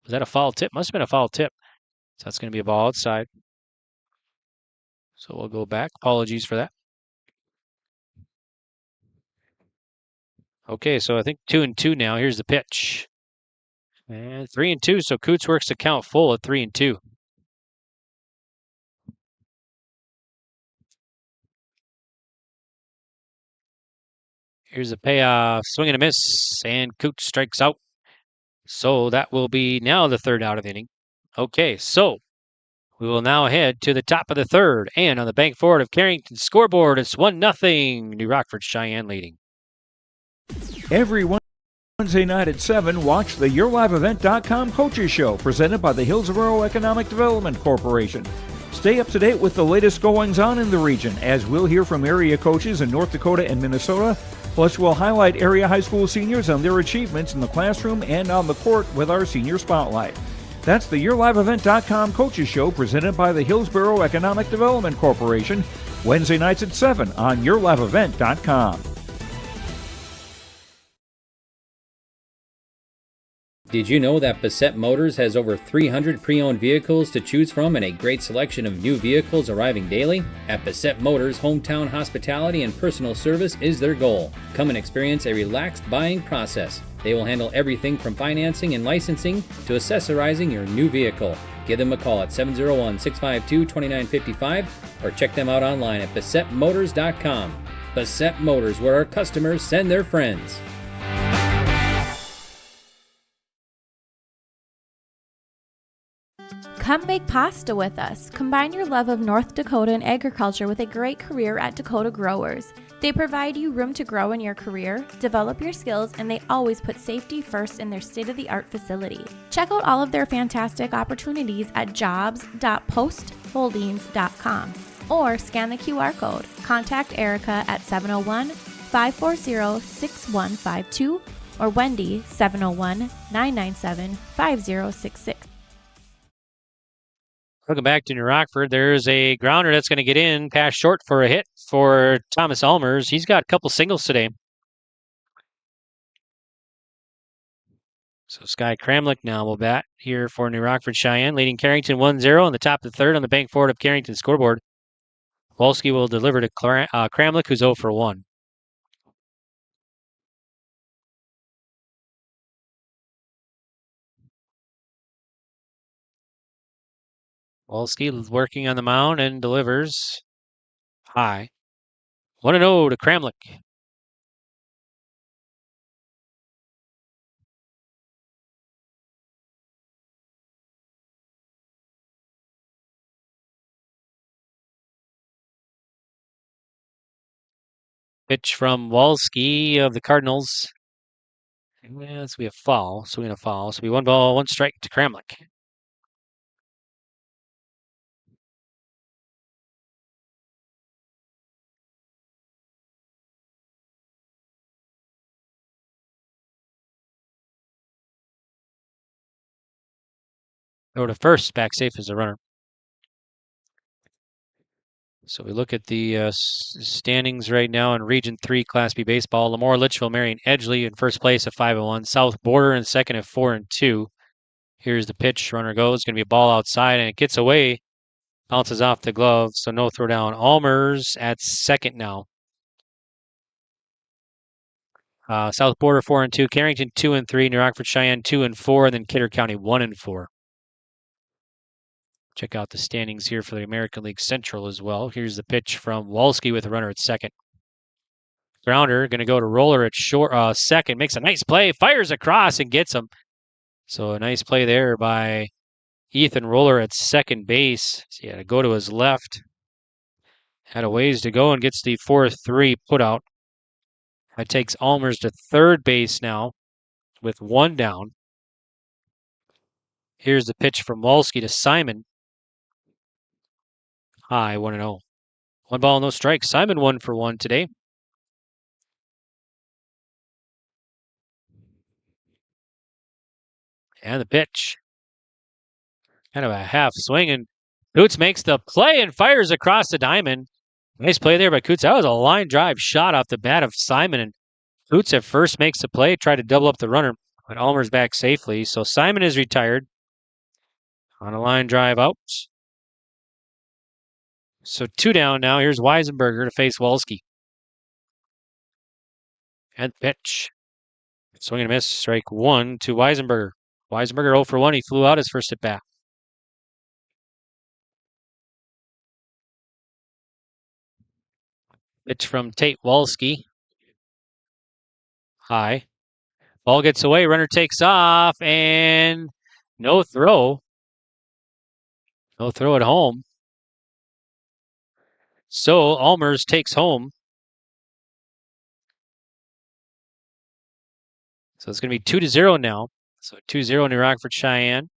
that a foul tip? Must have been a foul tip. So that's going to be a ball outside. So we'll go back. Apologies for that. Okay, so I think 2-2 now. Here's the pitch. And 3-2. So Coots works the count full at 3-2. Here's a payoff. Swing and a miss. And Coots strikes out. So that will be now the 3rd out of the inning. Okay, so we will now head to the top of the 3rd. And on the Bank Forward of Carrington scoreboard, it's 1-0. New Rockford-Sheyenne leading. Every Wednesday night at 7, watch the YourLiveEvent.com Coaches Show, presented by the Hillsborough Economic Development Corporation. Stay up to date with the latest goings-on in the region, as we'll hear from area coaches in North Dakota and Minnesota. Plus, we'll highlight area high school seniors and their achievements in the classroom and on the court with our Senior Spotlight. That's the YourLiveEvent.com Coaches Show, presented by the Hillsborough Economic Development Corporation, Wednesday nights at 7 on YourLiveEvent.com. 1-0 Did you know that Bassett Motors has over 300 pre-owned vehicles to choose from and a great selection of new vehicles arriving daily? At Bassett Motors, hometown hospitality and personal service is their goal. Come and experience a relaxed buying process. They will handle everything from financing and licensing to accessorizing your new vehicle. Give them a call at 701-652-2955 or check them out online at BassettMotors.com. Bassett Motors, where our customers send their friends. Come make pasta with us. Combine your love of North Dakota and agriculture with a great career at Dakota Growers. They provide you room to grow in your career, develop your skills, and they always put safety first in their state-of-the-art facility. Check out all of their fantastic opportunities at jobs.postholdings.com or scan the QR code. Contact Erica at 701-540-6152 or Wendy 701-997-5066. Welcome back to New Rockford. There's a grounder that's going to get in, pass short for a hit for Thomas Almers. He's got a couple singles today. So Sky Kramlich now will bat here for New Rockford-Sheyenne, leading Carrington 1-0 on the top of the third on the bank forward of Carrington scoreboard. Wolski will deliver to Kramlich, who's 0 for 1. Wolski working on the mound and delivers high. 1-0 to Kramlich. Pitch from Wolski of the Cardinals. Yes, we have foul. So we have foul. So we 1 ball, 1 strike to Kramlich. Go to first, back safe as a runner. So we look at the standings right now in Region 3 Class B Baseball. Lemoore, Litchfield, Marion, Edgeley in first place at 5-1. South Border in second at 4-2. Here's the pitch. Runner goes. Going to be a ball outside, and it gets away. Bounces off the glove, so no throw down. Almers at second now. South Border 4-2. Carrington 2-3. New Rockford-Sheyenne 2-4. And then Kidder County 1-4. Check out the standings here for the American League Central as well. Here's the pitch from Wolski with a runner at second. Grounder going to go to Roller at second. Makes a nice play. Fires across and gets him. So a nice play there by Ethan Roller at second base. So he had to go to his left. Had a ways to go and gets the 4-3 put out. That takes Almers to third base now with 1 down. Here's the pitch from Wolski to Simon. High, 1-0. 1 ball, no strikes. Simon 1 for 1 today. And the pitch. Kind of a half swing, and Coots makes the play and fires across the diamond. Nice play there by Coots. That was a line drive shot off the bat of Simon, and Coots at first makes the play, tried to double up the runner, but Almer's back safely. So Simon is retired on a line drive out. So 2 down now. Here's Weisenberger to face Wolski. And pitch. Swing and a miss. Strike 1 to Weisenberger. Weisenberger 0 for 1. He flew out his first at bat. Pitch from Tate Wolski. High. Ball gets away. Runner takes off. And no throw. No throw at home. So Almers takes home. So it's going to be 2-0 now. So 2-0 New Rockford-Sheyenne.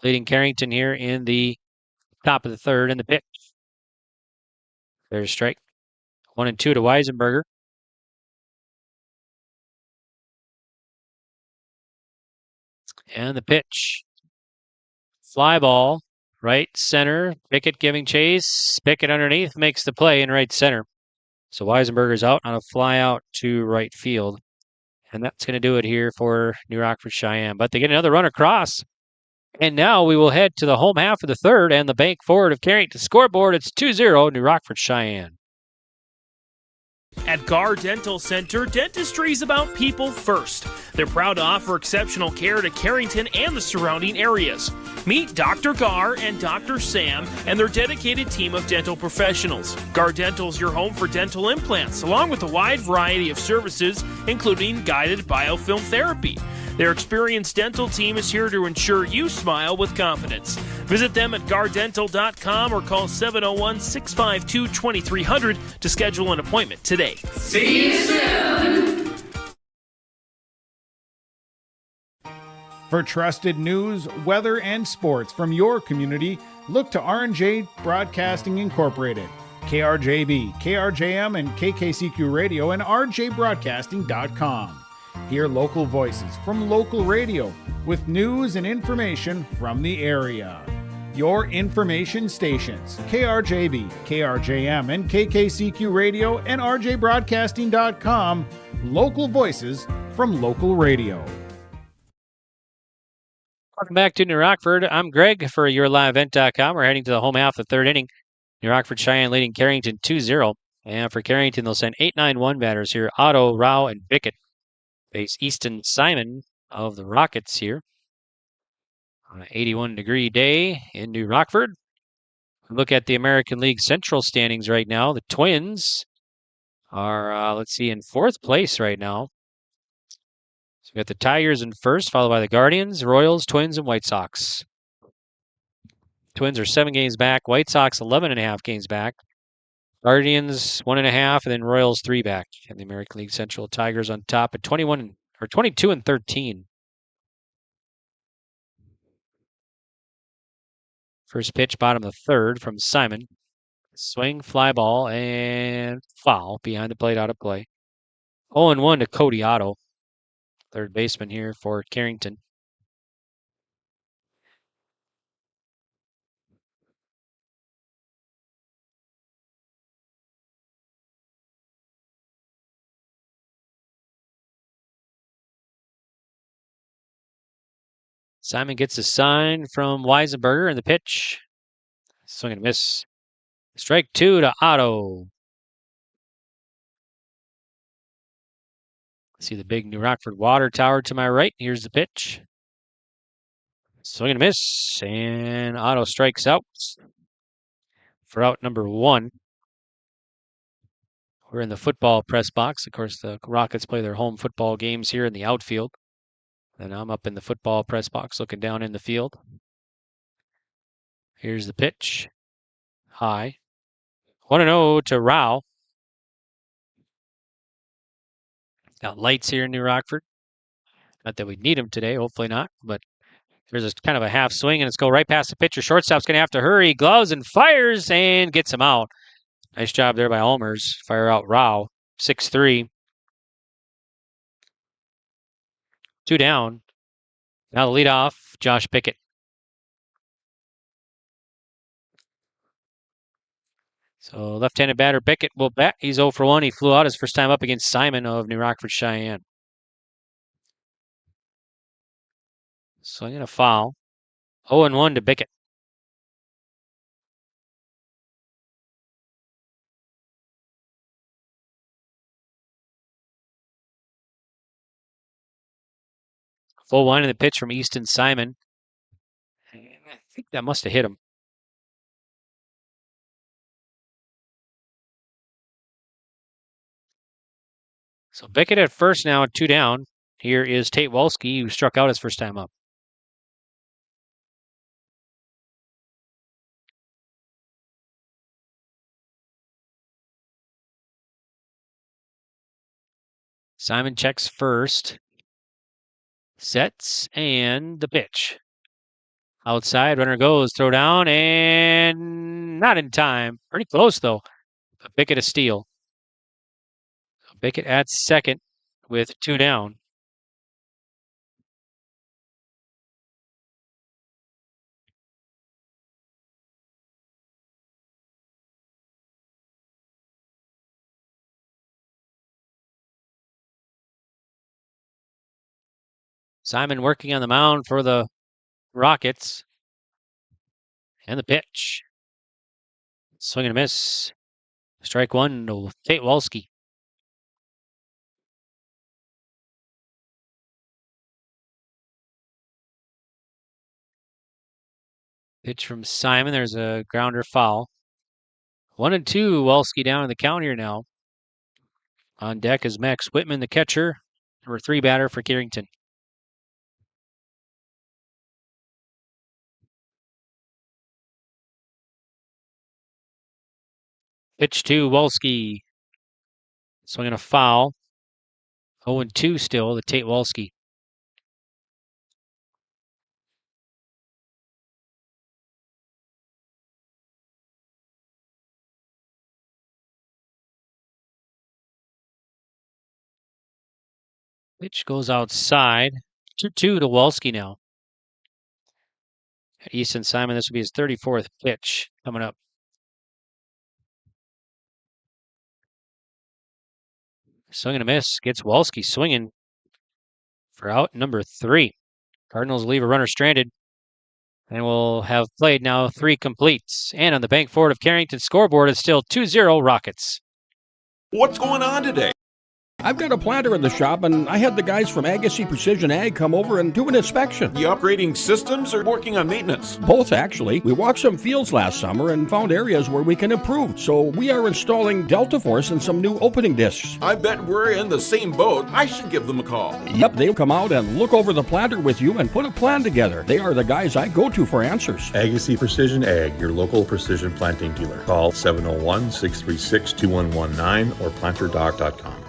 Leading Carrington here in the top of the third in the pitch. There's a strike. 1-2 to Weisenberger. And the pitch. Fly ball. Right center. Pickett giving chase. Pickett underneath makes the play in right center. So Weisenberger's out on a fly out to right field. And that's going to do it here for New Rockford-Sheyenne. But they get another run across. And now we will head to the home half of the third and the bank forward of Carrington scoreboard. It's 2-0 New Rockford-Sheyenne. At Gar Dental Center, dentistry is about people first. They're proud to offer exceptional care to Carrington and the surrounding areas. Meet Dr. Gar and Dr. Sam and their dedicated team of dental professionals. Gar Dental is your home for dental implants, along with a wide variety of services, including guided biofilm therapy. Their experienced dental team is here to ensure you smile with confidence. Visit them at gardental.com or call 701-652-2300 to schedule an appointment today. See you soon! For trusted news, weather, and sports from your community, look to R&J Broadcasting Incorporated, KRJB, KRJM, and KKCQ Radio, and rjbroadcasting.com. Hear local voices from local radio with news and information from the area. Your information stations, KRJB, KRJM, and KKCQ Radio, and rjbroadcasting.com. Local voices from local radio. Welcome back to New Rockford. I'm Greg for YourLiveEvent.com. We're heading to the home half of the third inning. New Rockford-Sheyenne leading Carrington 2-0. And for Carrington, they'll send 8-9-1 batters here. Otto, Rao, and Bickett face Easton Simon of the Rockets here on an 81-degree day in New Rockford. Look at the American League Central standings right now. The Twins are, in fourth place right now. So we got the Tigers in first, followed by the Guardians, Royals, Twins, and White Sox. Twins are 7 games back. White Sox 11.5 games back. Guardians 1.5, and then Royals 3 back in the American League Central. Tigers on top at 22-13. First pitch, bottom of the third from Simon. Swing, fly ball, and foul behind the plate, out of play. 0-1 to Cody Otto, third baseman here for Carrington. Simon gets a sign from Weisenberger in the pitch. Swing and miss. Strike 2 to Otto. See the big New Rockford water tower to my right. Here's the pitch. Swing and miss. And Otto strikes out for out number 1. We're in the football press box. Of course, the Rockets play their home football games here in the outfield. And I'm up in the football press box looking down in the field. Here's the pitch. High. 1-0 to Rao. Got lights here in New Rockford. Not that we need them today, hopefully not. But there's a kind of a half swing, and it's go right past the pitcher. Shortstop's going to have to hurry. Gloves and fires and gets him out. Nice job there by Almers. Fire out Rao. 6-3. 2 down. Now the leadoff, Josh Pickett. So left-handed batter Pickett will bat. He's 0 for 1. He flew out his first time up against Simon of New Rockford-Sheyenne. Swinging a foul. 0-1 to Pickett. Full one in the pitch from Easton Simon. And I think that must have hit him. So Pickett at first now, 2 down. Here is Tate Wolski, who struck out his first time up. Simon checks first. Sets, and the pitch. Outside, runner goes, throw down, and not in time. Pretty close, though. But Pickett a steal. Pickett at second with 2 down. Simon working on the mound for the Rockets. And the pitch. Swing and a miss. Strike one to Tate Walski. Pitch from Simon. There's a grounder foul. 1-2. Walski down in the count here now. On deck is Max Whitman, the catcher. Number 3 batter for Carrington. Pitch to Walski. Swinging a foul. 0-2 still to Tate Walski. Pitch goes outside. 2-2 to Walski now. Easton Simon, this will be his 34th pitch coming up. Swing and a miss. Gets Walski swinging for out number 3. Cardinals leave a runner stranded. And we'll have played now 3 completes. And on the bank forward of Carrington scoreboard is still 2-0 Rockets. What's going on today? I've got a planter in the shop, and I had the guys from Agassi Precision Ag come over and do an inspection. You upgrading systems or working on maintenance? Both, actually. We walked some fields last summer and found areas where we can improve. So we are installing Delta Force and some new opening discs. I bet we're in the same boat. I should give them a call. Yep, they'll come out and look over the planter with you and put a plan together. They are the guys I go to for answers. Agassi Precision Ag, your local precision planting dealer. Call 701-636-2119 or planterdoc.com.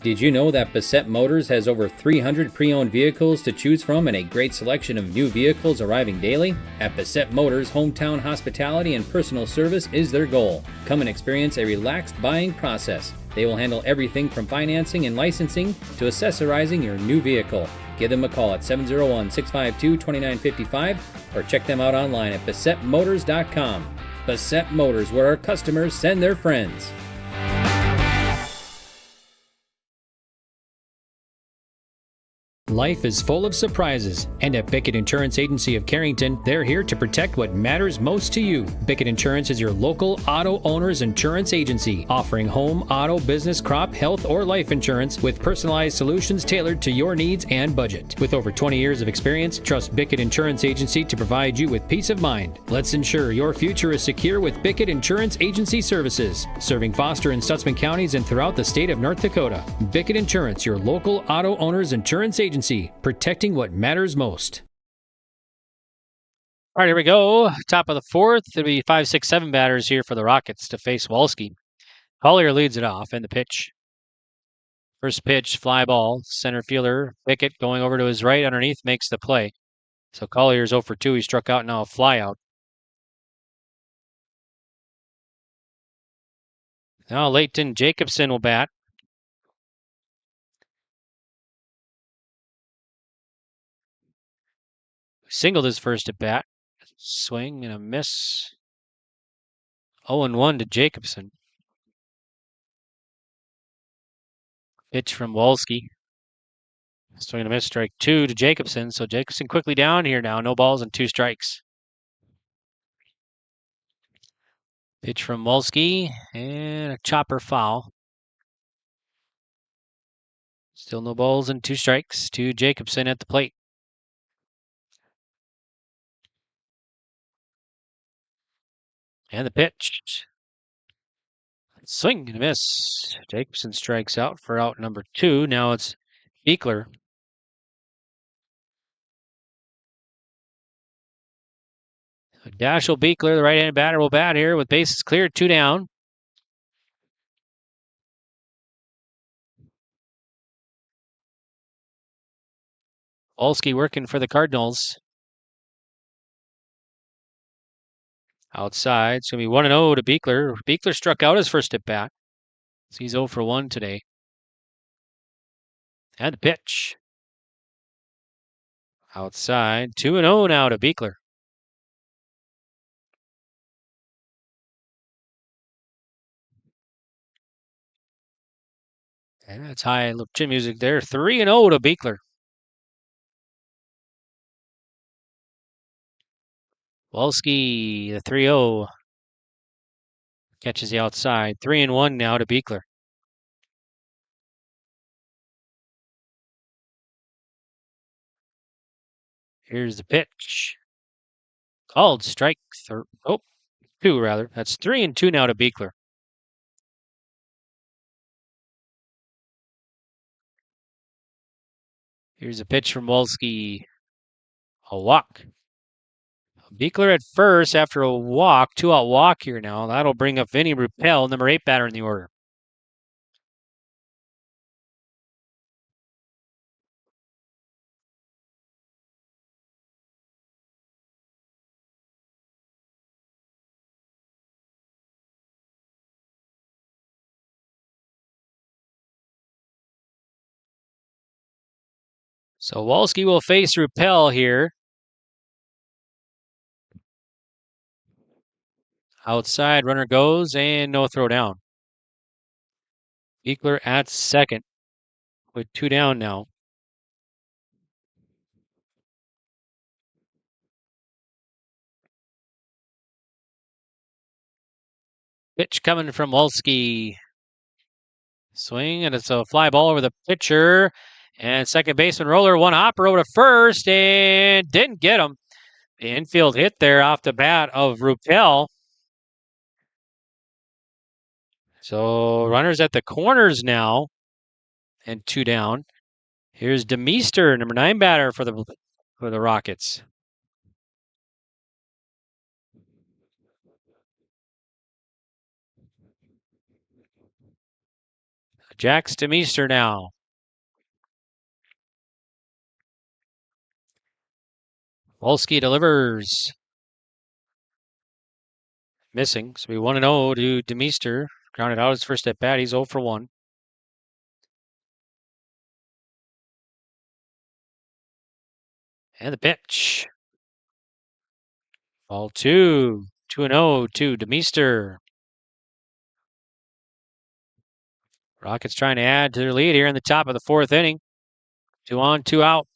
Did you know that Bassett Motors has over 300 pre-owned vehicles to choose from and a great selection of new vehicles arriving daily? At Bassett Motors, hometown hospitality and personal service is their goal. Come and experience a relaxed buying process. They will handle everything from financing and licensing to accessorizing your new vehicle. Give them a call at 701-652-2955 or check them out online at BassettMotors.com. Bassett Motors, where our customers send their friends. Life is full of surprises, and at Bickett Insurance Agency of Carrington, they're here to protect what matters most to you. Bickett Insurance is your local auto owner's insurance agency, offering home, auto, business, crop, health, or life insurance with personalized solutions tailored to your needs and budget. With over 20 years of experience, trust Bickett Insurance Agency to provide you with peace of mind. Let's ensure your future is secure with Bickett Insurance Agency services, serving Foster and Stutzman counties and throughout the state of North Dakota. Bickett Insurance, your local auto owner's insurance agency, protecting what matters most. All right, here we go. Top of the 4th. It'll be 5, 6, 7 batters here for the Rockets to face Walski. Collier leads it off, and the pitch. First pitch, fly ball. Center fielder Bickett going over to his right underneath makes the play. So Collier's 0 for 2. He struck out, now a fly out. Now Leighton Jacobson will bat. Singled his first at bat. Swing and a miss. 0-1 to Jacobson. Pitch from Walski. Swing and a miss. Strike 2 to Jacobson. So Jacobson quickly down here now. No balls and 2 strikes. Pitch from Walski and a chopper foul. Still no balls and 2 strikes to Jacobson at the plate. And the pitch. Swing and a miss. Jacobson strikes out for out number 2. Now it's Beekler. Dashel Beekler, the right-handed batter, will bat here with bases cleared, 2 down. Walski working for the Cardinals. Outside, it's going to be 1-0 to Beekler. Beekler struck out his first at bat. So he's 0 for 1 today. And the pitch. Outside, 2-0 now to Beekler. And that's high little chin music there. 3-0 to Beekler. Wolski, the 3-0. Catches the outside. 3-1 now to Beekler. Here's the pitch. Called strike. Two rather. That's 3-2 now to Beekler. Here's a pitch from Wolski. A walk. Beekler at first after a walk. 2-out walk here now. That'll bring up Vinny Ruppel, number 8 batter in the order. So Wolski will face Ruppel here. Outside, runner goes, and no throw down. Beekler at second with 2 down now. Pitch coming from Wolski. Swing, and it's a fly ball over the pitcher. And second baseman Roller, one hopper over to first, and didn't get him. The infield hit there off the bat of Ruppel. So runners at the corners now, and 2 down. Here's DeMeester, number 9 batter for the Rockets. Jax DeMeester now. Wolski delivers. Missing. So we 1-0 to DeMeester. Grounded out his first at bat. He's 0 for 1. And the pitch. Ball 2. 2-0 to DeMeester. Rockets trying to add to their lead here in the top of the 4th inning. 2 on, 2 out.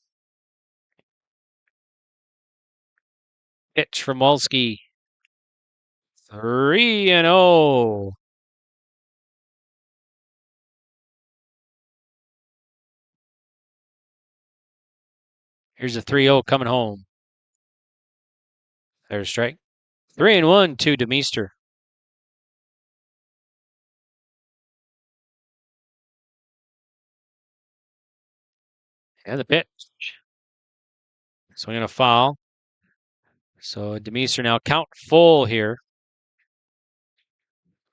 Pitch from Wolski. 3-0. Here's a 3-0 coming home. There's a strike. 3-1 to DeMeester. And the pitch. Swinging a foul. So DeMeester now count full here.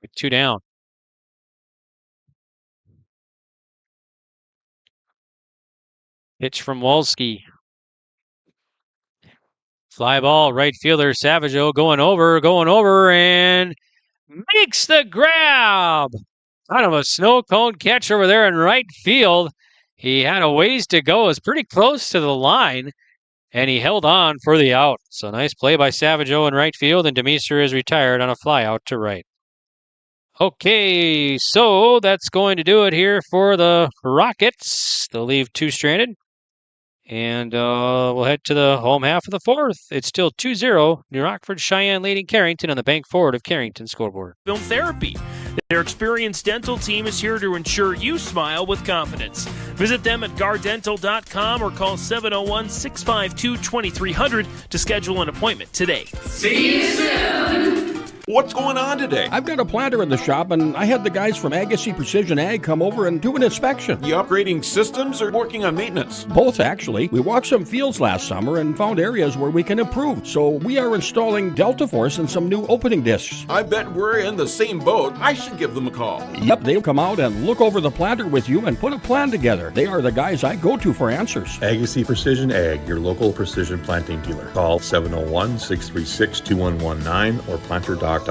With 2 down. Pitch from Wolski. Fly ball, right fielder Savageau going over, and makes the grab. Kind of a snow cone catch over there in right field. He had a ways to go. It was pretty close to the line, and he held on for the out. So nice play by Savageau in right field, and DeMeester is retired on a fly out to right. Okay, so that's going to do it here for the Rockets. They'll leave 2 stranded. And we'll head to the home half of the 4th. It's still 2-0. New Rockford-Sheyenne leading Carrington on the Bank Forward of Carrington scoreboard. Film therapy. Their experienced dental team is here to ensure you smile with confidence. Visit them at guardental.com or call 701-652-2300 to schedule an appointment today. See you soon. What's going on today? I've got a planter in the shop, and I had the guys from Agassi Precision Ag come over and do an inspection. You upgrading systems or working on maintenance? Both, actually. We walked some fields last summer and found areas where we can improve. So we are installing Delta Force and some new opening discs. I bet we're in the same boat. I should give them a call. Yep, they'll come out and look over the planter with you and put a plan together. They are the guys I go to for answers. Agassi Precision Ag, your local precision planting dealer. Call 701-636-2119 or planterdoc.com.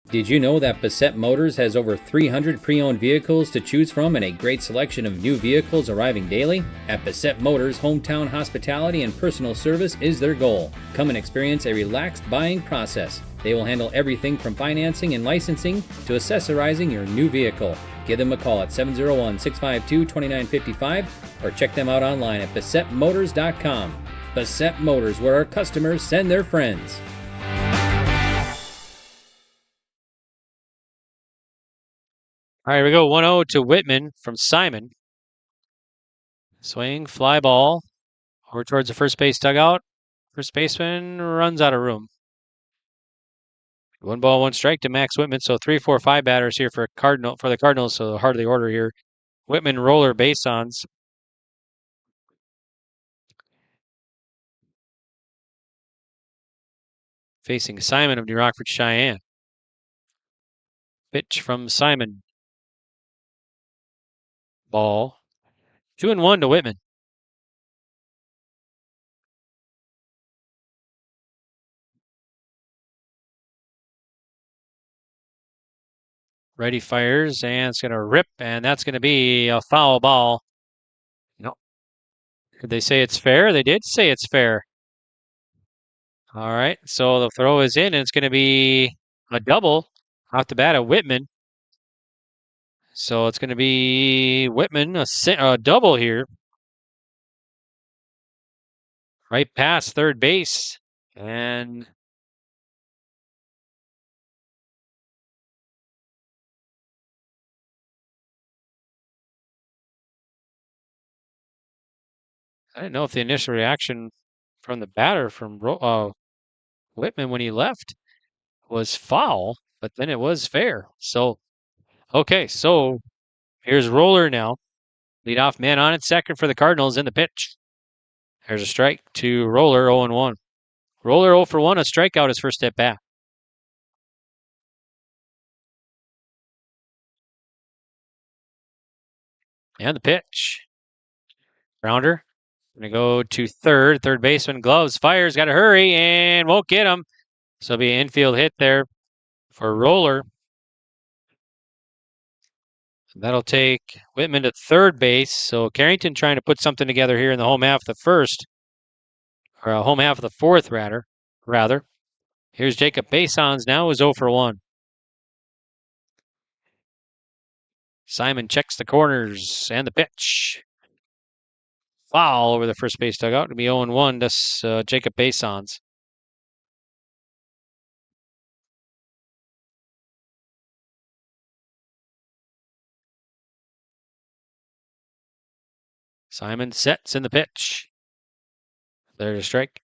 Did you know that Bassett Motors has over 300 pre-owned vehicles to choose from and a great selection of new vehicles arriving daily? At Bassett Motors, hometown hospitality and personal service is their goal. Come and experience a relaxed buying process. They will handle everything from financing and licensing to accessorizing your new vehicle. Give them a call at 701-652-2955 or check them out online at BassettMotors.com. Bassett Motors, where our customers send their friends. All right, we go 1-0 to Whitman from Simon. Swing, fly ball, over towards the first base dugout. First baseman runs out of room. 1 ball, 1 strike to Max Whitman. So 3, 4, 5 batters here for the Cardinals. So the heart of the order here. Whitman, roller, base-ons. Facing Simon of New Rockford-Sheyenne. Pitch from Simon. Ball. 2-1 to Whitman. Ready fires, and it's going to rip, and that's going to be a foul ball. No. Did they say it's fair? They did say it's fair. All right, so the throw is in, and it's going to be a double off the bat of Whitman. So it's going to be Whitman, a double here. Right past third base, and I didn't know if the initial reaction from the batter from Whitman when he left was foul, but then it was fair. So, okay, so here's Roller now. Leadoff man on at second for the Cardinals in the pitch. There's a strike to Roller, 0-1. Roller 0 for 1, a strikeout his first at bat. And the pitch. Grounder. Going to go to third. Third baseman, gloves, fires, got to hurry, and won't get him. So it'll be an infield hit there for Roller. That'll take Whitman to third base. So Carrington trying to put something together here in the home half of the first. Or home half of the fourth, rather. Here's Jacob Basons now, is 0 for 1. Simon checks the corners and the pitch. Foul over the first base dugout. It'll be 0-1 to Jacob Basons. Simon sets in the pitch. There's a strike.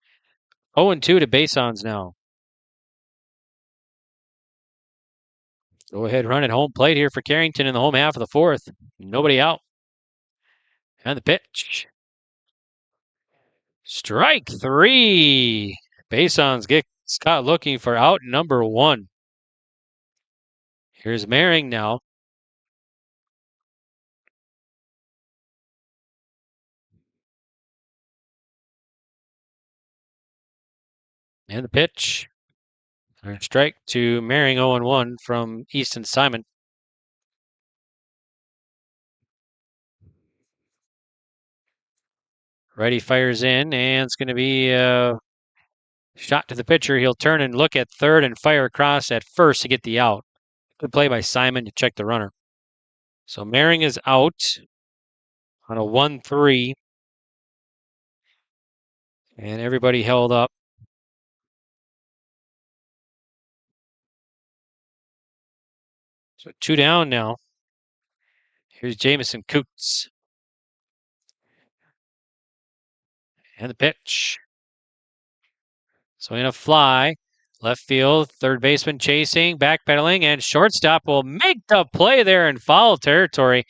0-2 to Basons now. Go ahead, run at home plate here for Carrington in the home half of the fourth. Nobody out. And the pitch. Strike 3. Basons gets caught looking for out number 1. Here's Maring now. And the pitch. Strike to Maring, 0-1 from Easton Simon. Righty fires in, and it's going to be a shot to the pitcher. He'll turn and look at third and fire across at first to get the out. Good play by Simon to check the runner. So Maring is out on a 1-3. And everybody held up. So 2 down now. Here's Jamison Coots. And the pitch. So in a fly. Left field, third baseman chasing, backpedaling, and shortstop will make the play there in foul territory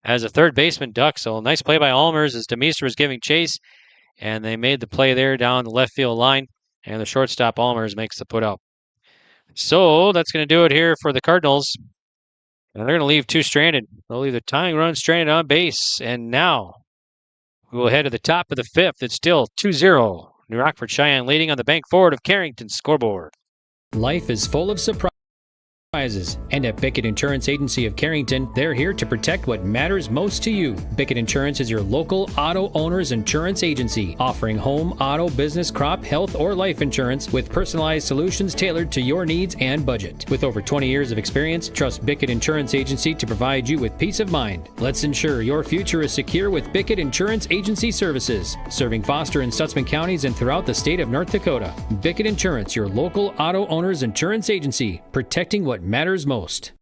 as a third baseman ducks. So nice play by Almers as Demeester was giving chase, and they made the play there down the left field line, and the shortstop Almers makes the put out. So that's going to do it here for the Cardinals. And they're going to leave 2 stranded. They'll leave the tying run stranded on base. And now we will head to the top of the 5th. It's still 2-0. New Rockford-Sheyenne leading on the bank forward of Carrington's scoreboard. Life is full of surprises. And at Bickett Insurance Agency of Carrington, they're here to protect what matters most to you. Bickett Insurance is your local auto owner's insurance agency, offering home, auto, business, crop, health, or life insurance with personalized solutions tailored to your needs and budget. With over 20 years of experience, trust Bickett Insurance Agency to provide you with peace of mind. Let's ensure your future is secure with Bickett Insurance Agency services, serving Foster and Stutzman counties and throughout the state of North Dakota. Bickett Insurance, your local auto owner's insurance agency, protecting what matters most.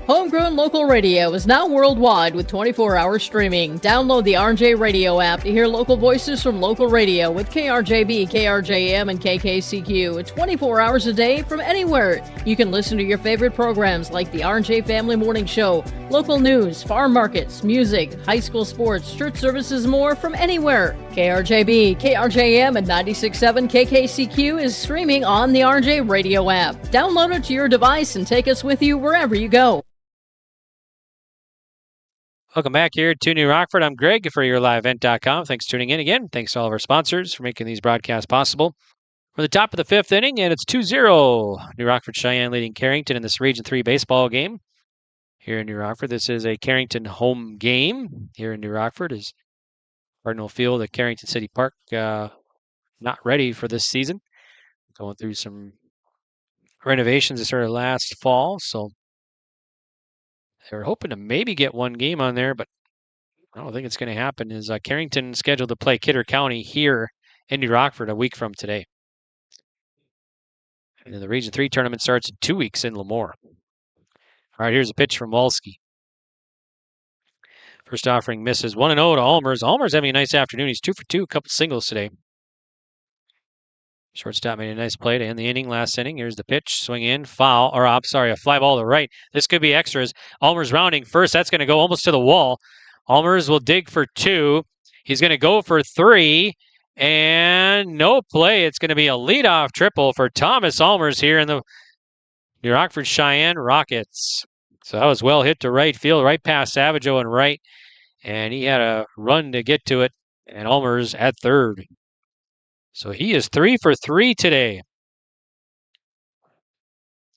Homegrown Local Radio is now worldwide with 24-hour streaming. Download the RJ Radio app to hear local voices from local radio with KRJB, KRJM, and KKCQ. 24 hours a day from anywhere. You can listen to your favorite programs like the RJ Family Morning Show, local news, farm markets, music, high school sports, church services, more from anywhere. KRJB, KRJM, and 96.7 KKCQ is streaming on the RJ Radio app. Download it to your device and take us with you wherever you go. Welcome back here to New Rockford. I'm Greg for YourLiveEvent.com. Thanks for tuning in again. Thanks to all of our sponsors for making these broadcasts possible. We're at the top of the fifth inning, and it's 2-0. New Rockford-Sheyenne leading Carrington in this Region 3 baseball game here in New Rockford. This is a Carrington home game here in New Rockford. Is Cardinal Field at Carrington City Park not ready for this season. Going through some renovations that started last fall, so they were hoping to maybe get one game on there, but I don't think it's going to happen. Is Carrington scheduled to play Kidder County here in New Rockford a week from today. And then the Region 3 tournament starts in 2 weeks in Lemoore. All right, here's a pitch from Walski. First offering misses 1-0 to Almers. Almers having a nice afternoon. He's 2 for 2, a couple singles today. Shortstop made a nice play to end the inning, last inning. Here's the pitch, swing in, foul, or a fly ball to right. This could be extras. Almers rounding first. That's going to go almost to the wall. Almers will dig for 2. He's going to go for 3, and no play. It's going to be a leadoff triple for Thomas Almers here in the New Rockford-Sheyenne Rockets. So that was well hit to right field, right past Savageau and right, and he had a run to get to it, and Almers at third. So he is 3 for 3 today.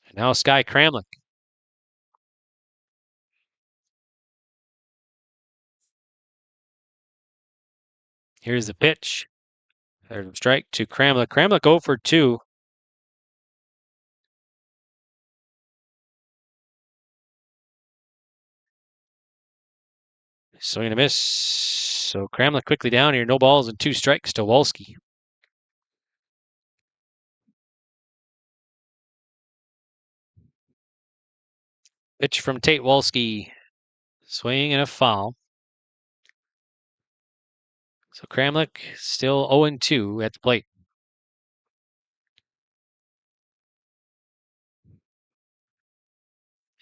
And now Sky Kramlich. Here's the pitch. Third strike to Kramlich. Kramlich 0 for 2. Swing and a miss. So Kramlich quickly down here. No balls and 2 strikes to Walski. Pitch from Tate Walski. Swing and a foul. So Kramlich still 0-2 at the plate.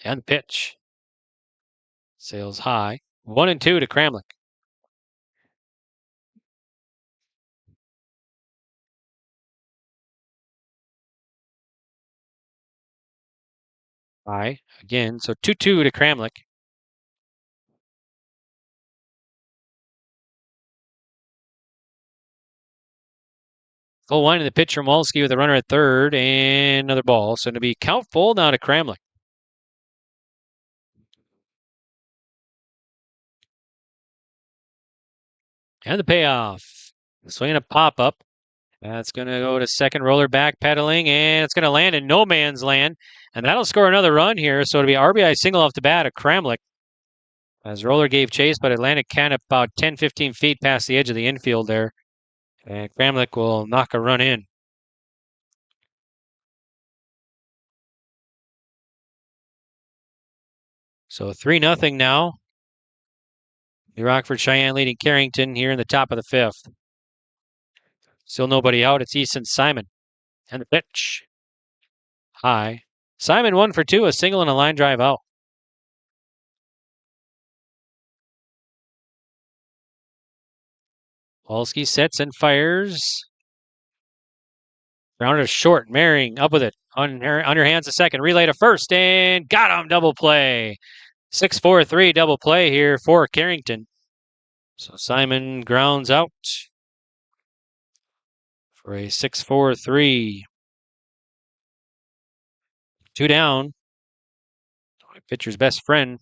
And the pitch. Sails high. 1-2 to Kramlich. High again. So 2-2 to Kramlich. Full line of the pitch from Walski with a runner at third and another ball. So it'll be count full now to Kramlich. And the payoff. Swinging a pop-up. That's going to go to second, roller back pedaling, and it's going to land in no man's land. And that'll score another run here. So it'll be RBI single off the bat of Kramlich. As roller gave chase, but it landed kind of about 10-15 feet past the edge of the infield there. And Kramlich will knock a run in. So 3-0 now. New Rockford-Sheyenne leading Carrington here in the top of the fifth. Still nobody out. It's Easton Simon. And the pitch. High. Simon 1 for 2, a single and a line drive out. Walski sets and fires. Grounded short. Merring up with it. Underhands a second. Relay to first. And got him. Double play. 6-4-3 double play here for Carrington. So Simon grounds out for a 6-4-3. 2 down. Pitcher's best friend.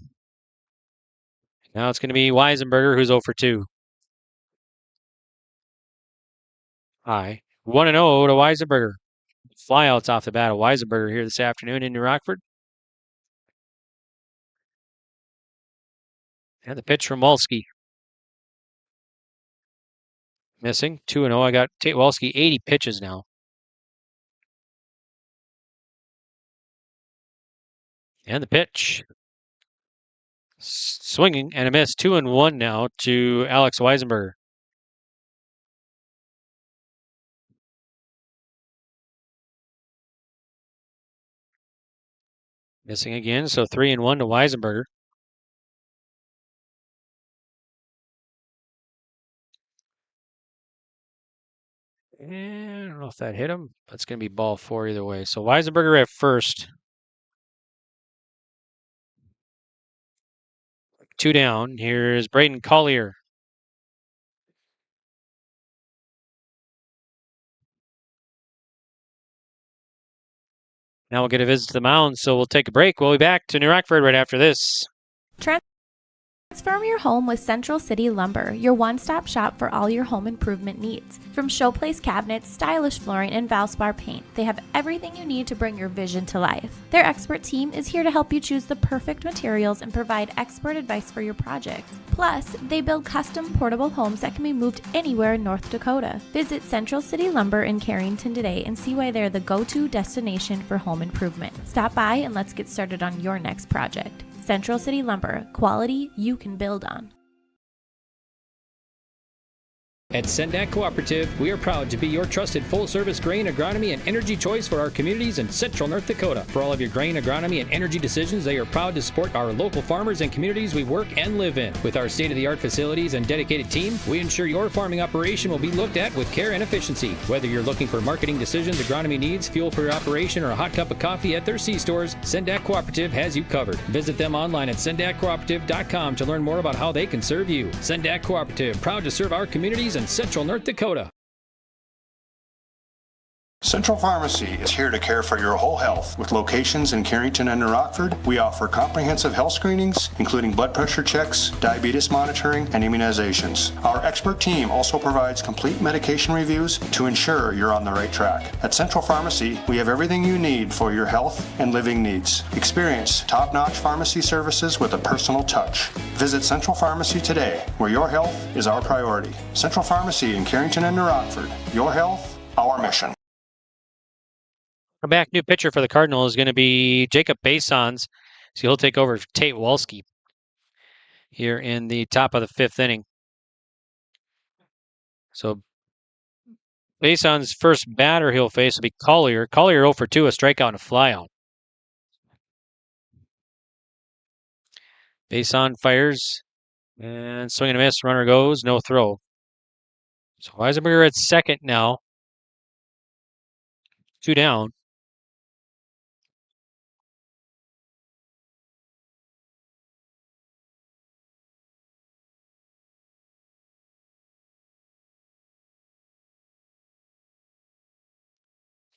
Now it's going to be Weisenberger, who's 0 for 2. High. 1-0 to Weisenberger. Flyouts off the bat of Weisenberger here this afternoon in New Rockford. And the pitch from Walski. Missing. 2-0. I got Tate Walski 80 pitches now. And the pitch. Swinging and a miss. 2-1 now to Alex Weisenberger. Missing again, so 3-1 to Weisenberger. And I don't know if that hit him. That's going to be ball 4 either way. So Weisenberger at first. 2 down. Here's Braden Collier. Now we'll get a visit to the mound, so we'll take a break. We'll be back to New Rockford right after this. Transform your home with Central City Lumber, your one-stop shop for all your home improvement needs. From showplace cabinets, stylish flooring, and Valspar paint, they have everything you need to bring your vision to life. Their expert team is here to help you choose the perfect materials and provide expert advice for your projects. Plus, they build custom portable homes that can be moved anywhere in North Dakota. Visit Central City Lumber in Carrington today and see why they're the go-to destination for home improvement. Stop by and let's get started on your next project. Central City Lumber, quality you can build on. At Sendak Cooperative, we are proud to be your trusted full-service grain, agronomy, and energy choice for our communities in central North Dakota. For all of your grain, agronomy, and energy decisions, they are proud to support our local farmers and communities we work and live in. With our state-of-the-art facilities and dedicated team, we ensure your farming operation will be looked at with care and efficiency. Whether you're looking for marketing decisions, agronomy needs, fuel for your operation, or a hot cup of coffee at their C-stores, Sendak Cooperative has you covered. Visit them online at sendakcooperative.com to learn more about how they can serve you. Sendak Cooperative, proud to serve our communities in central North Dakota. Central Pharmacy is here to care for your whole health. With locations in Carrington and New Rockford, we offer comprehensive health screenings, including blood pressure checks, diabetes monitoring, and immunizations. Our expert team also provides complete medication reviews to ensure you're on the right track. At Central Pharmacy, we have everything you need for your health and living needs. Experience top-notch pharmacy services with a personal touch. Visit Central Pharmacy today, where your health is our priority. Central Pharmacy in Carrington and New Rockford. Your health, our mission. Come back. New pitcher for the Cardinals is going to be Jacob Basons. So he'll take over Tate Walski here in the top of the 5th inning. So Basons' first batter he'll face will be Collier. Collier 0 for 2, a strikeout and a flyout. Bason fires and swing and a miss. Runner goes, no throw. So Weisenberger at second now. 2 down.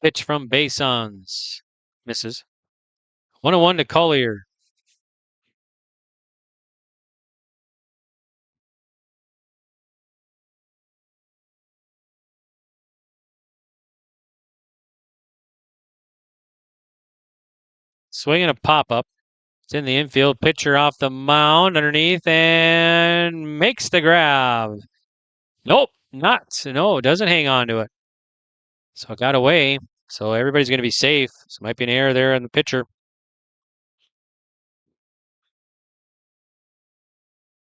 Pitch from Basons. Misses. 1-1 to Collier. Swinging a pop-up. It's in the infield. Pitcher off the mound underneath and makes the grab. Nope, not. No, doesn't hang on to it. So it got away. So everybody's going to be safe. So might be an error there in the pitcher.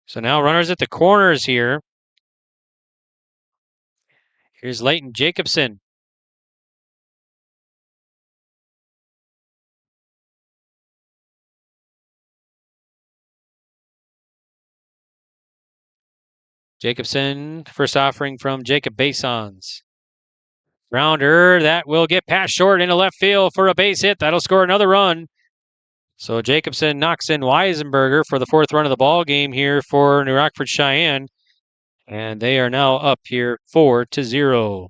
So now runners at the corners here. Here's Leighton Jacobson. Jacobson, first offering from Jacob Basons. Grounder, that will get past short into left field for a base hit. That'll score another run. So Jacobson knocks in Weisenberger for the 4th run of the ball game here for New Rockford-Sheyenne. And they are now up here 4-0.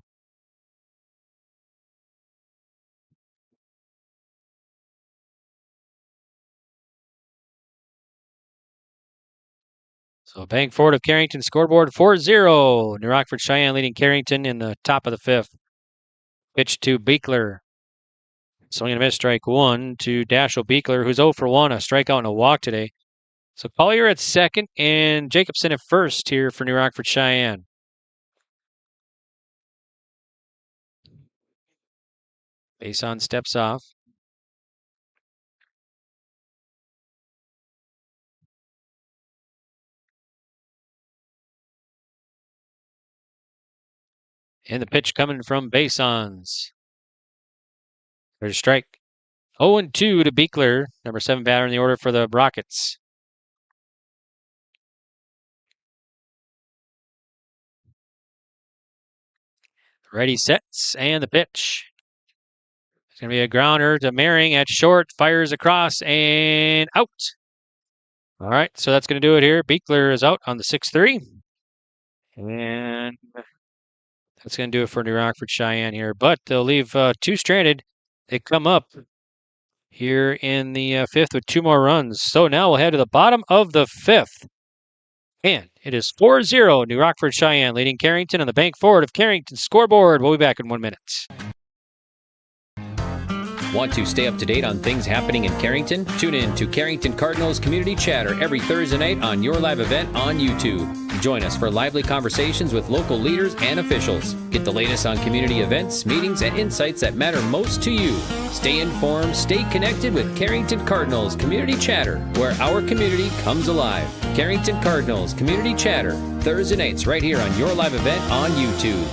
So Bank Ford of Carrington scoreboard 4-0. New Rockford-Sheyenne leading Carrington in the top of the 5th. Pitch to Beekler. Swing and a miss, strike 1 to Dashiell Beekler, who's 0 for 1, a strikeout and a walk today. So Collier at second and Jacobson at first here for New Rockford-Sheyenne. Base on steps off. And the pitch coming from Basons. There's a strike. 0-2 to Beekler, number 7 batter in the order for the Rockets. Ready, sets, and the pitch. It's going to be a grounder to Maring at short. Fires across and out. All right, so that's going to do it here. Beekler is out on the 6-3. And that's going to do it for New Rockford-Sheyenne here. But they'll leave 2 stranded. They come up here in the 5th with 2 more runs. So now we'll head to the bottom of the 5th. And it is 4-0, New Rockford-Sheyenne leading Carrington on the Bank Ford of Carrington scoreboard. We'll be back in 1 minute. Want to stay up to date on things happening in Carrington? Tune in to Carrington Cardinals Community Chatter every Thursday night on Your Live Event on YouTube. Join us for lively conversations with local leaders and officials. Get the latest on community events, meetings, and insights that matter most to you. Stay informed, stay connected with Carrington Cardinals Community Chatter, where our community comes alive. Carrington Cardinals Community Chatter, Thursday nights right here on Your Live Event on YouTube.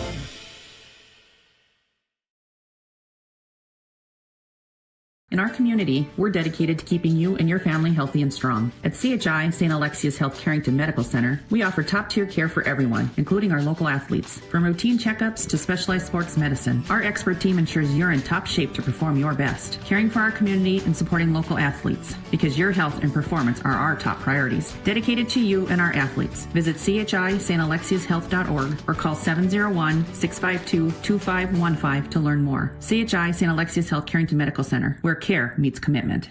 In our community, we're dedicated to keeping you and your family healthy and strong. At CHI, St. Alexius Health Carrington Medical Center, we offer top-tier care for everyone, including our local athletes. From routine checkups to specialized sports medicine, our expert team ensures you're in top shape to perform your best, caring for our community and supporting local athletes, because your health and performance are our top priorities. Dedicated to you and our athletes. Visit chistalexiushealth.org or call 701-652-2515 to learn more. CHI St. Alexius Health Carrington Medical Center, where care meets commitment.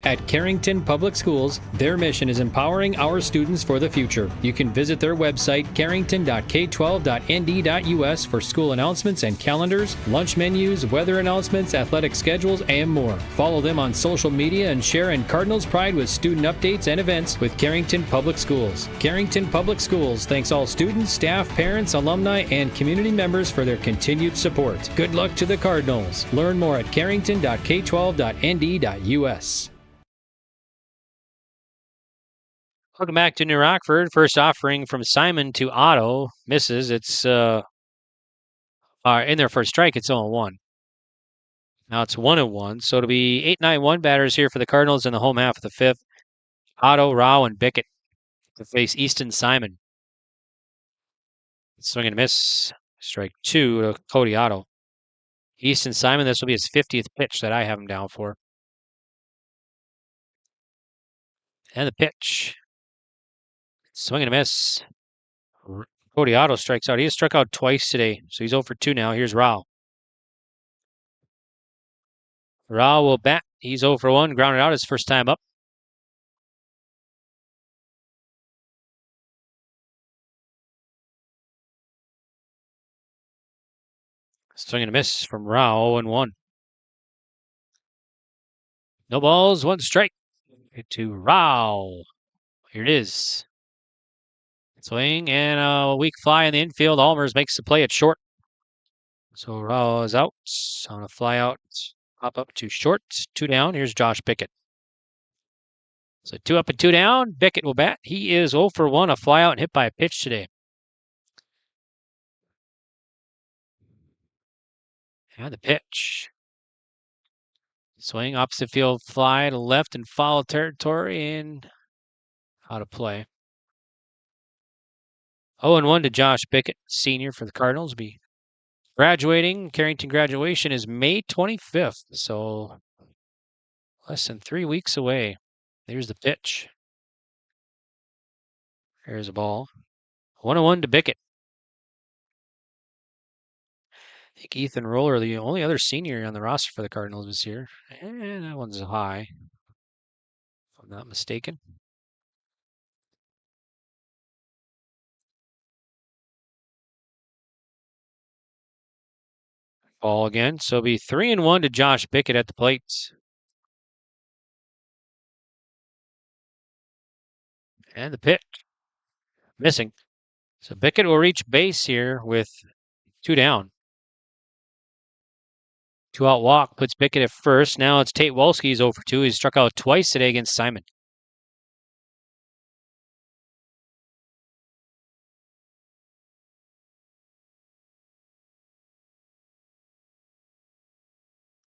At Carrington Public Schools, their mission is empowering our students for the future. You can visit their website, carrington.k12.nd.us, for school announcements and calendars, lunch menus, weather announcements, athletic schedules, and more. Follow them on social media and share in Cardinals pride with student updates and events with Carrington Public Schools. Carrington Public Schools thanks all students, staff, parents, alumni, and community members for their continued support. Good luck to the Cardinals. Learn more at carrington.k12.nd.us. Welcome back to New Rockford. First offering from Simon to Otto. Misses. It's in there for a strike. It's 0-1. Now it's 1-1. So it'll be 8-9-1 batters here for the Cardinals in the home half of the 5th. Otto, Rao, and Bickett to face Easton Simon. Swing and a miss. Strike 2 to Cody Otto. Easton Simon, this will be his 50th pitch that I have him down for. And the pitch. Swing and a miss. Cody Otto strikes out. He has struck out twice today, so he's 0 for 2 now. Here's Rao. Rao will bat. He's 0 for 1. Grounded out his first time up. Swing and a miss from Rao, 0-1. No balls, 1 strike. Hit to Rao. Here it is. Swing and a weak fly in the infield. Almers makes the play at short. So Rao is out on a fly out. Hop up to short. 2 down. Here's Josh Bickett. So 2 up and 2 down. Bickett will bat. He is 0 for 1, a fly out and hit by a pitch today. And the pitch. Swing, opposite field fly to left in foul territory and out of play. 0-1 to Josh Bickett, senior for the Cardinals. Be graduating. Carrington graduation is May 25th, so less than 3 weeks away. There's the pitch. There's a ball. 1-1 to Bickett. I think Ethan Roller, the only other senior on the roster for the Cardinals this year. And that one's high, if I'm not mistaken. ball again. So it'll be 3-1 to Josh Bickett at the plate. And the pitch. Missing. So Bickett will reach base here with 2 down. 2-out walk puts Bickett at first. Now it's Tate Wolski's 0 for 2. He's struck out twice today against Simon.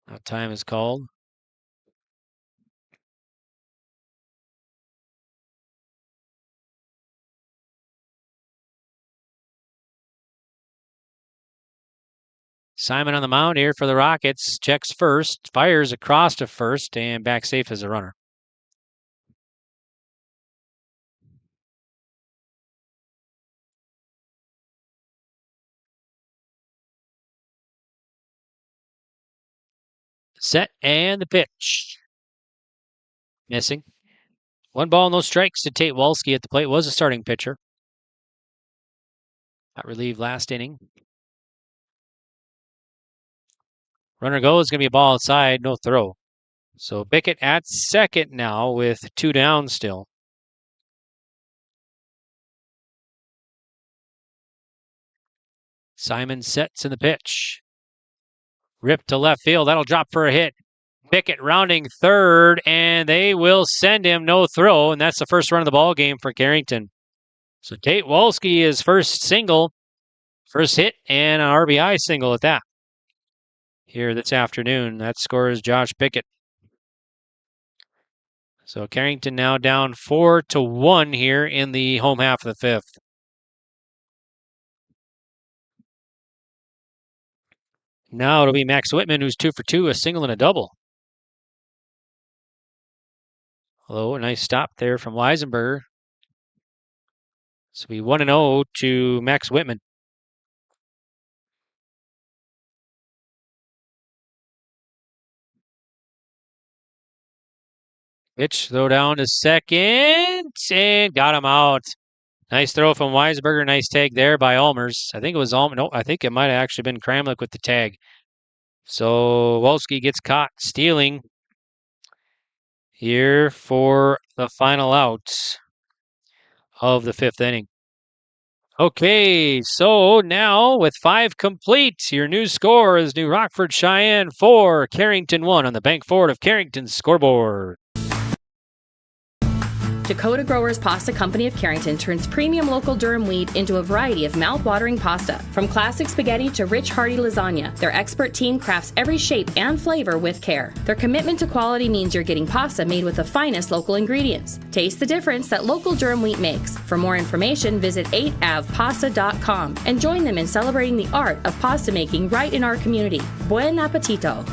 Now time is called. Simon on the mound here for the Rockets. Checks first, fires across to first, and back safe as a runner. Set and the pitch. Missing. 1 ball, no strikes to Tate Wolski at the plate. Was a starting pitcher. Got relieved last inning. Runner goes, going to be a ball outside, no throw. So Bickett at second now with 2 down still. Simon sets in the pitch. Ripped to left field. That'll drop for a hit. Bickett rounding third, and they will send him no throw, and that's the first run of the ball game for Carrington. So Tate Wolski is first single, first hit, and an RBI single at that. Here this afternoon, that scores Josh Bickett. So Carrington now down 4-1 here in the home half of the 5th. Now it'll be Max Whitman, who's 2 for 2, a single and a double. Hello, a nice stop there from Weisenberger. So we 1-0 to Max Whitman. Pitch, throw down to second, and got him out. Nice throw from Weisberger. Nice tag there by Almers. I think it was Almers. No, I think it might have actually been Kramlich with the tag. So Wolski gets caught stealing here for the final out of the 5th inning. Okay, so now with 5 complete, your new score is New Rockford-Sheyenne 4, Carrington 1 on the Bank Ford of Carrington's scoreboard. Dakota Growers Pasta Company of Carrington turns premium local durum wheat into a variety of mouth-watering pasta. From classic spaghetti to rich, hearty lasagna, their expert team crafts every shape and flavor with care. Their commitment to quality means you're getting pasta made with the finest local ingredients. Taste the difference that local durum wheat makes. For more information, visit 8avpasta.com and join them in celebrating the art of pasta making right in our community. Buen appetito!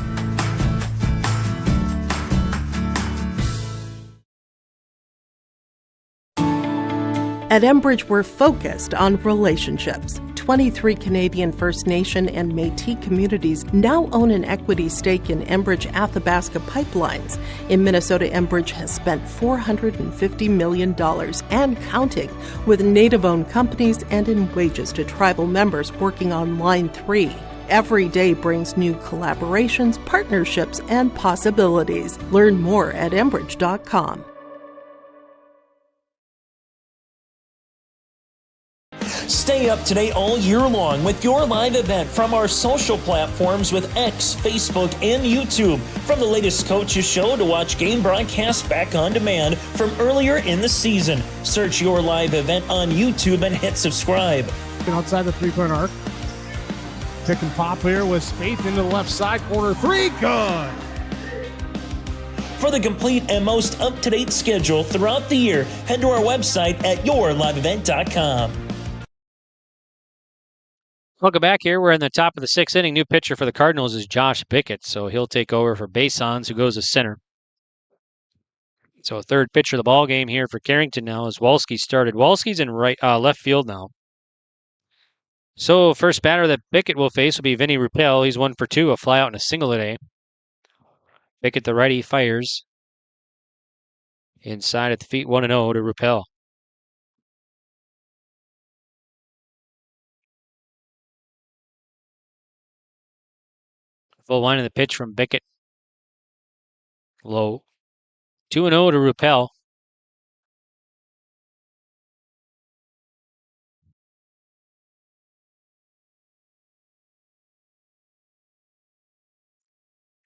At Enbridge, we're focused on relationships. 23 Canadian First Nation and Métis communities now own an equity stake in Enbridge Athabasca Pipelines. In Minnesota, Enbridge has spent $450 million and counting with Native-owned companies and in wages to tribal members working on Line 3. Every day brings new collaborations, partnerships, and possibilities. Learn more at Enbridge.com. Stay up to date all year long with your live event from our social platforms with X, Facebook, and YouTube. From the latest coaches show to watch game broadcasts back on demand from earlier in the season. Search your live event on YouTube and hit subscribe. Outside the 3-point arc. Pick and pop here with Spaeth into the left side corner. 3, good! For the complete and most up-to-date schedule throughout the year, head to our website at yourliveevent.com. Welcome back here. We're in the top of the 6th inning. New pitcher for the Cardinals is Josh Bickett, so he'll take over for Basons, who goes to center. So a third pitcher of the ball game here for Carrington now as Wolski started. Wolski's in left field now. So first batter that Bickett will face will be Vinny Ruppel. He's 1 for 2, a flyout and a single today. Bickett, the righty, fires. Inside at the feet, 1-0 to Ruppel. Full line of the pitch from Bickett. Low. 2-0 to Ruppel.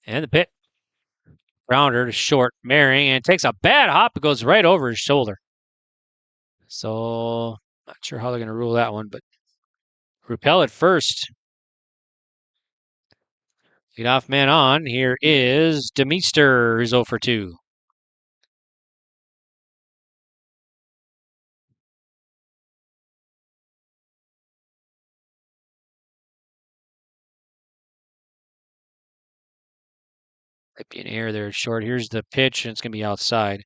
And the pitch. Grounder to short. Merring, and takes a bad hop. It goes right over his shoulder. So, not sure how they're going to rule that one, but Ruppel at first. Leadoff man on. Here is Demeester, who's 0 for 2. Might be an error there short. Here's the pitch, and it's going to be outside.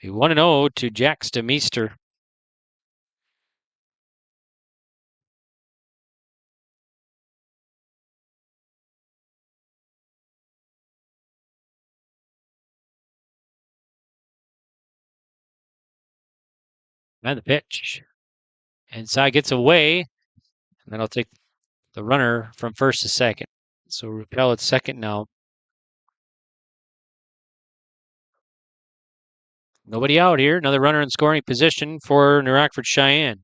Be 1-0 to Jack Demeester. And the pitch. Inside gets away, and then I'll take the runner from first to second. So Ruppel at second now. Nobody out here. Another runner in scoring position for New Rockford-Sheyenne.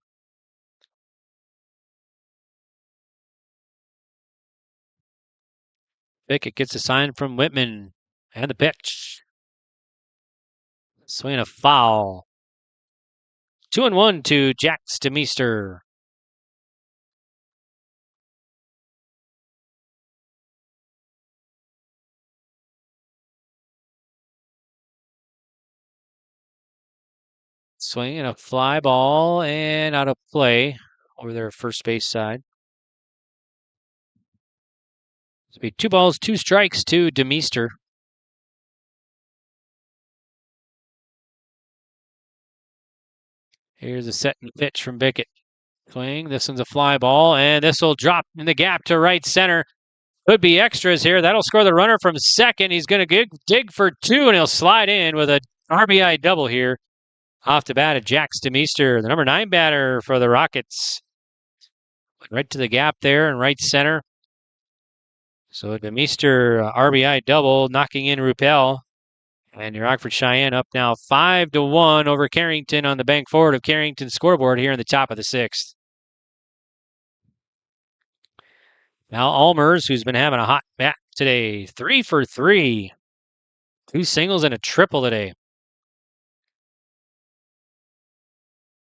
Bickett gets a sign from Whitman. And the pitch. Swing a foul. 2-1 to Jack Demeester. Swing and a fly ball and out of play over their first base side. It'll be 2 balls, 2 strikes to Demeester. Here's a set and pitch from Bickett. Swing. This one's a fly ball, and this will drop in the gap to right center. Could be extras here. That'll score the runner from second. He's going to dig for 2, and he'll slide in with a RBI double here. Off the bat of Jack Demeester, the number 9 batter for the Rockets. Went right to the gap there in right center. So Demeester RBI double, knocking in Ruppel. And New Rockford-Sheyenne up now 5-1 over Carrington on the bank forward of Carrington's scoreboard here in the top of the 6th. Now Almers, who's been having a hot bat today, 3 for 3. 2 singles and a triple today.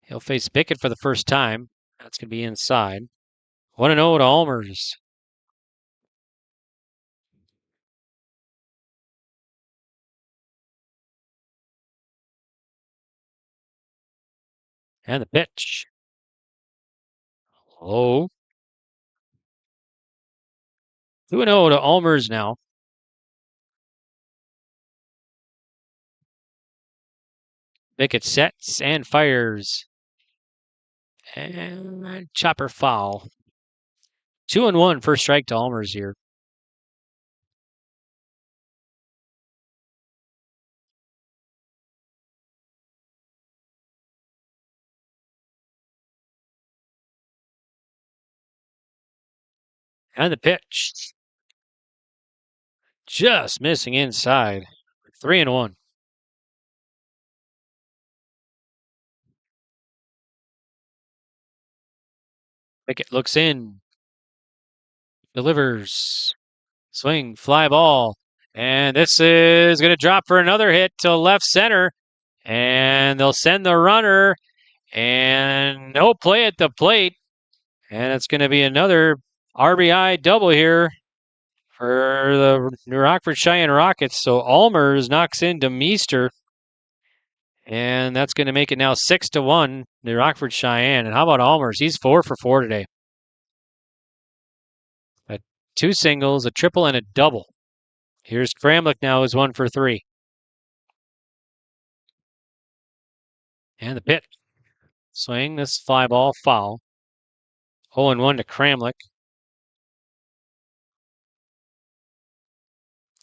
He'll face Bickett for the first time. That's going to be inside. 1-0 to Almers. And the pitch. Low. 2-0 to Almers now. Bickett sets and fires. And chopper foul. 2-1, first strike to Almers here. And the pitch. Just missing inside. 3-1. Bickett looks in. Delivers. Swing, fly ball. And this is going to drop for another hit to left center. And they'll send the runner. And no play at the plate. And it's going to be another RBI double here for the New Rockford-Sheyenne Rockets. So Almers knocks in Demeester. And that's going to make it now 6-1, New Rockford-Sheyenne. And how about Almers? He's 4 for 4 today. 2 singles, a triple, and a double. Here's Kramlich now, who's 1 for 3. And the pitch. Swing, this fly ball, foul. 0-1 to Kramlich.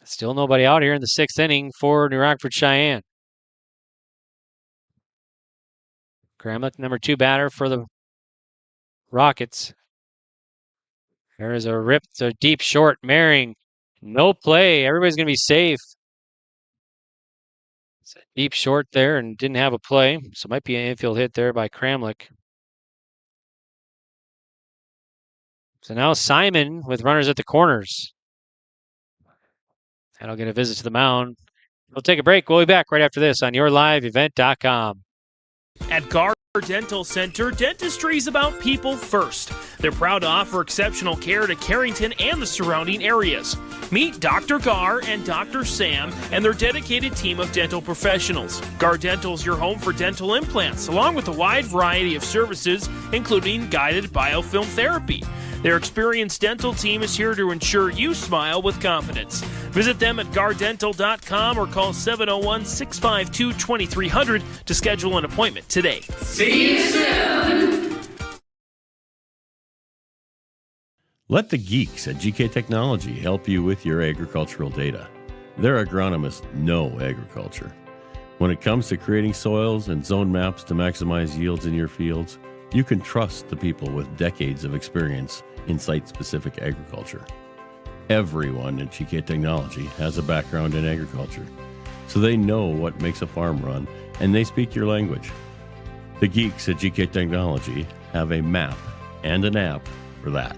Still nobody out here in the 6th inning for New Rockford-Sheyenne. Kramlich, number 2 batter for the Rockets. There is a rip to deep short. Merring No play. Everybody's going to be safe. It's a deep short there and didn't have a play. So it might be an infield hit there by Kramlich. So now Simon with runners at the corners. And I'll get a visit to the mound. We'll take a break. We'll be back right after this on yourliveevent.com. At Gar Dental Center, dentistry is about people first. They're proud to offer exceptional care to Carrington and the surrounding areas. Meet Dr. Gar and Dr. Sam and their dedicated team of dental professionals. Gar Dental is your home for dental implants, along with a wide variety of services, including guided biofilm therapy. Their experienced dental team is here to ensure you smile with confidence. Visit them at gardental.com or call 701-652-2300 to schedule an appointment today. See you soon. Let the geeks at GK Technology help you with your agricultural data. Their agronomists know agriculture. When it comes to creating soils and zone maps to maximize yields in your fields, you can trust the people with decades of experience in site-specific agriculture. Everyone at GK Technology has a background in agriculture, so they know what makes a farm run, and they speak your language. The geeks at GK Technology have a map and an app for that.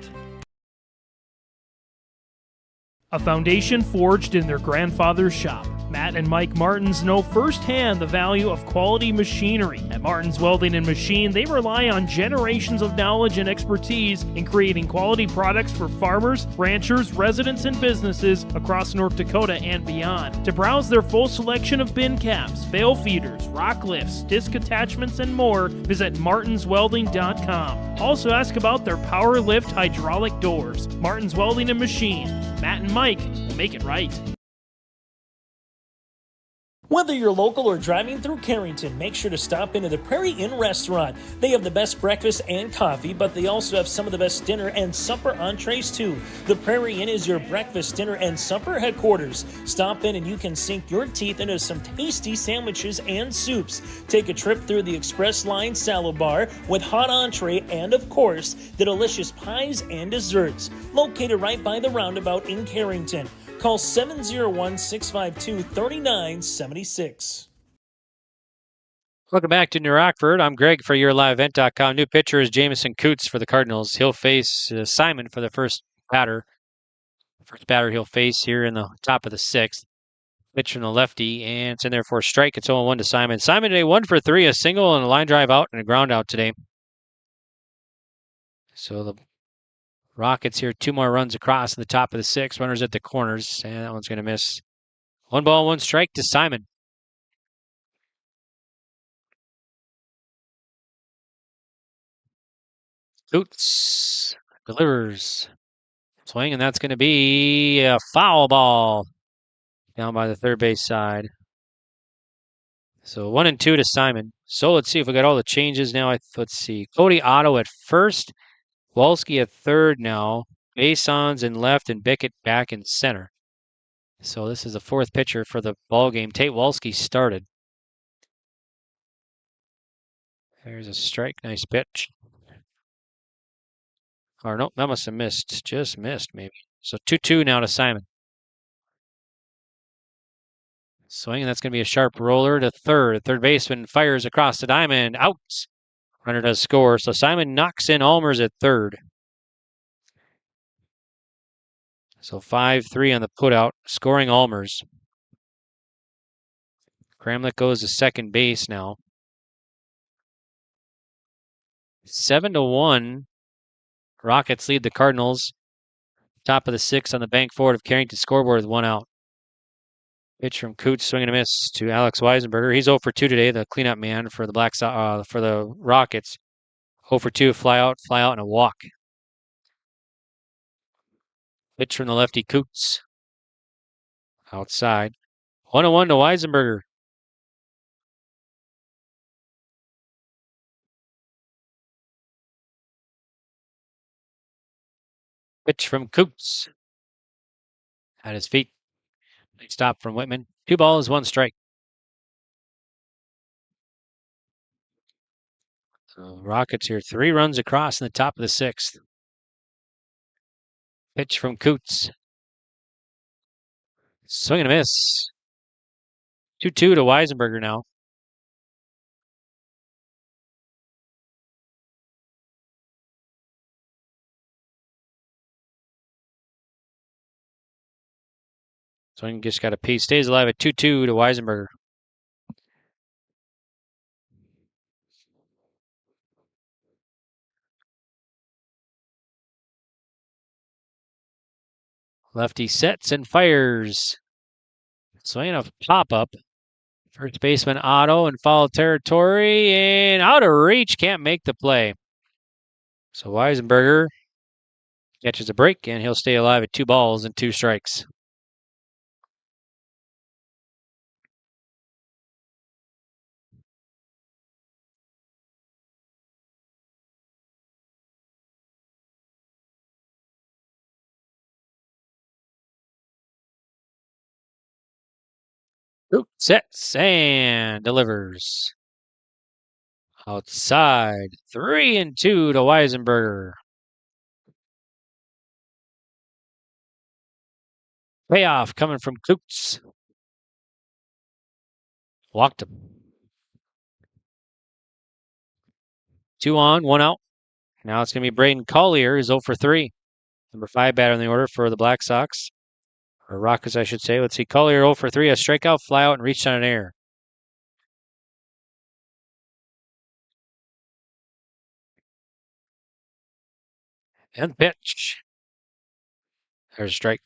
A foundation forged in their grandfather's shop. Matt and Mike Martins know firsthand the value of quality machinery. At Martins Welding and Machine, they rely on generations of knowledge and expertise in creating quality products for farmers, ranchers, residents, and businesses across North Dakota and beyond. To browse their full selection of bin caps, bale feeders, rock lifts, disc attachments, and more, visit martinswelding.com. Also ask about their power lift hydraulic doors. Martins Welding and Machine. Matt and Mike will make it right. Whether you're local or driving through Carrington, make sure to stop into the Prairie Inn restaurant. They have the best breakfast and coffee, but they also have some of the best dinner and supper entrees too. The Prairie Inn is your breakfast, dinner, and supper headquarters. Stop in and you can sink your teeth into some tasty sandwiches and soups. Take a trip through the Express Line salad bar with hot entree and, of course, the delicious pies and desserts. Located right by the roundabout in Carrington. Call 701-652-3976. Welcome back to New Rockford. I'm Greg for yourliveevent.com. New pitcher is Jamison Coots for the Cardinals. He'll face Simon for the first batter. First batter he'll face here in the top of the sixth. Pitch from the lefty, and it's in there for a strike. It's 0-1 to Simon. Simon today 1 for 3, a single and a line drive out and a ground out today. So the Rockets here, 2 more runs across in the top of the sixth. Runners at the corners, and that one's going to miss. 1 ball, 1 strike to Simon. Coots delivers. Swing, and that's going to be a foul ball down by the third base side. So 1 and 2 to Simon. So let's see if we got all the changes now. Let's see. Cody Otto at first. Walski at third now. Masons in left and Bickett back in center. So this is the 4th pitcher for the ball game. Tate Walski started. There's a strike. Nice pitch. Or no, that must have missed. Just missed, maybe. So 2-2 now to Simon. Swing, and that's going to be a sharp roller to third. Third baseman fires across the diamond. Out. Runner does score. So Simon knocks in Almers at third. So 5-3 on the putout, scoring Almers. Kramlich goes to second base now. 7-1. Rockets lead the Cardinals. Top of the sixth on the bank forward of Carrington scoreboard with 1 out. Pitch from Coots, swing and a miss to Alex Weisenberger. He's 0 for 2 today, the cleanup man for the for the Rockets. 0 for 2, fly out, and a walk. Pitch from the lefty Coots. Outside. 1-1 to Weisenberger. Pitch from Coots. At his feet. Nice stop from Whitman. 2 balls, 1 strike. So Rockets here, 3 runs across in the top of the sixth. Pitch from Coots. Swing and a miss. 2-2 to Weisenberger now. Swing just got a piece. Stays alive at 2-2 to Weisenberger. Lefty sets and fires. Swinging a pop-up. First baseman Otto in foul territory and out of reach. Can't make the play. So Weisenberger catches a break and he'll stay alive at 2 balls and 2 strikes. Sets and delivers. Outside. 3-2 to Weisenberger. Payoff coming from Coots. Walked him. 2 on, 1 out. Now it's going to be Braden Collier, who's 0 for 3. Number 5 batter in the order for the Black Sox. Or Rockets, I should say. Let's see. Collier 0 for 3. A strikeout, fly out, and reached on an error. And pitch. There's a strike.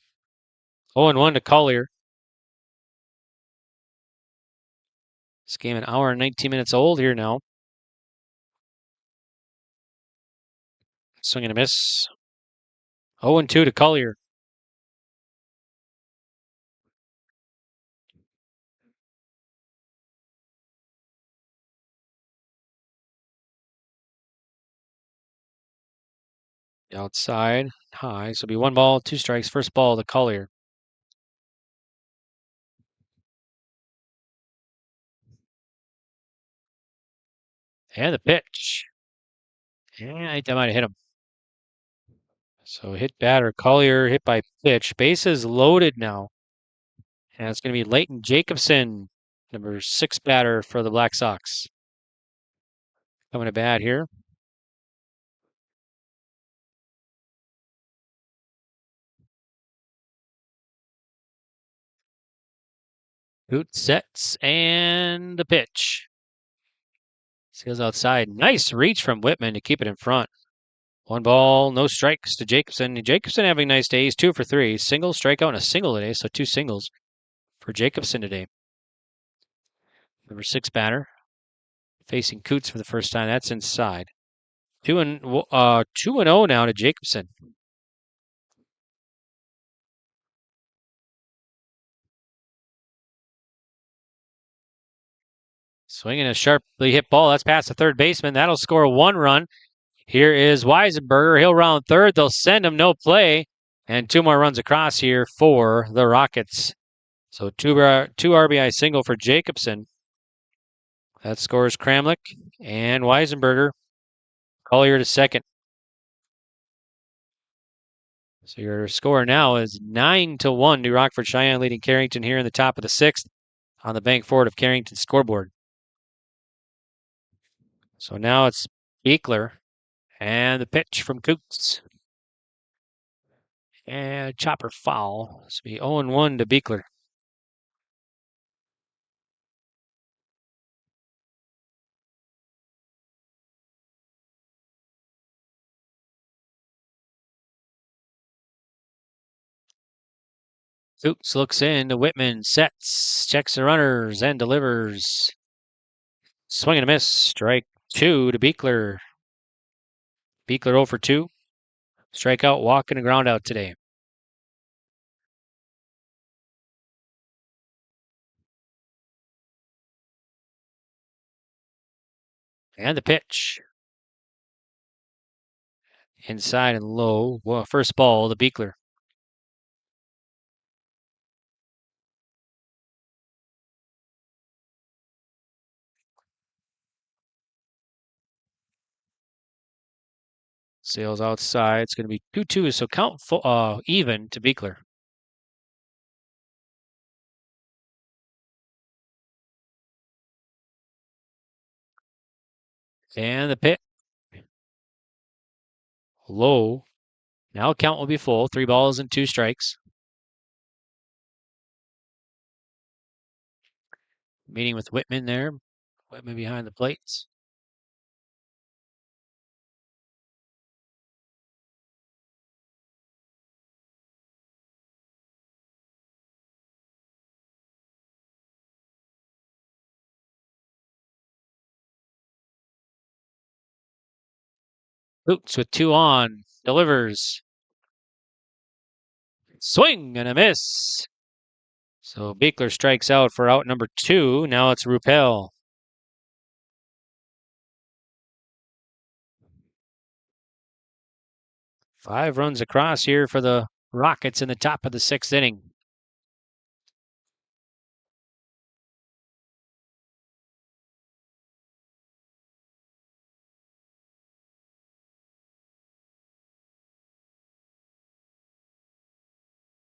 0-1 to Collier. This game an hour and 19 minutes old here now. Swing and a miss. 0-2 to Collier. Outside, high. So it'll be 1 ball, 2 strikes. First ball to Collier. And the pitch. Yeah, I think that might have hit him. So hit batter, Collier hit by pitch. Bases loaded now. And it's going to be Leighton Jacobson, number 6 batter for the Black Sox. Coming to bat here. Boot sets and the pitch. Seals outside. Nice reach from Whitman to keep it in front. 1 ball, no strikes to Jacobson. Jacobson having a nice day. He's 2 for 3. Single, strikeout, and a single today. So 2 singles for Jacobson today. Number 6 batter. Facing Coots for the first time. That's inside. 2-0 now to Jacobson. Swinging a sharply hit ball. That's past the third baseman. That'll score 1 run. Here is Weisenberger. He'll round third. They'll send him no play. And 2 more runs across here for the Rockets. So 2 RBI single for Jacobson. That scores Kramlich and Weisenberger. Collier to second. So your score now is 9-1 to Rockford-Sheyenne, leading Carrington here in the top of the 6th on the Bank Forward of Carrington scoreboard. So now it's Beekler and the pitch from Coots. And chopper foul. This will be 0-1 to Beekler. Coots looks in to Whitman, sets, checks the runners, and delivers. Swing and a miss. Strike 2 to Beekler. Beekler 0 for 2. Strikeout, walk, and a ground out today. And the pitch. Inside and low. Well, first ball to Beekler. Sails outside. It's going to be 2-2, so count even to Beekler. And the pitch. Low. Now count will be full. 3 balls and 2 strikes. Meeting with Whitman there. Whitman behind the plates. Boots with 2 on. Delivers. Swing and a miss. So Beekler strikes out for out number 2. Now it's Ruppel. Five runs across here for the Rockets in the top of the 6th inning.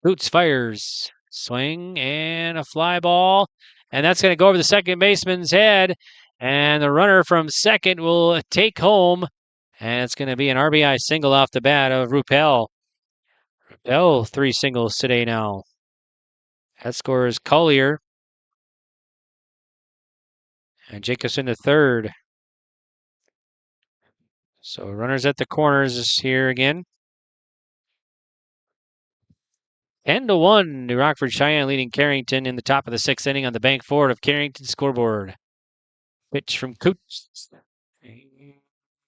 Boots fires. Swing and a fly ball. And that's going to go over the second baseman's head. And the runner from second will take home. And it's going to be an RBI single off the bat of Ruppel. Ruppel, 3 singles today now. That scores Collier. And Jacobson to third. So runners at the corners is here again. 10-1, New Rockford-Sheyenne leading Carrington in the top of the 6th inning on the bank forward of Carrington's scoreboard. Pitch from Coots.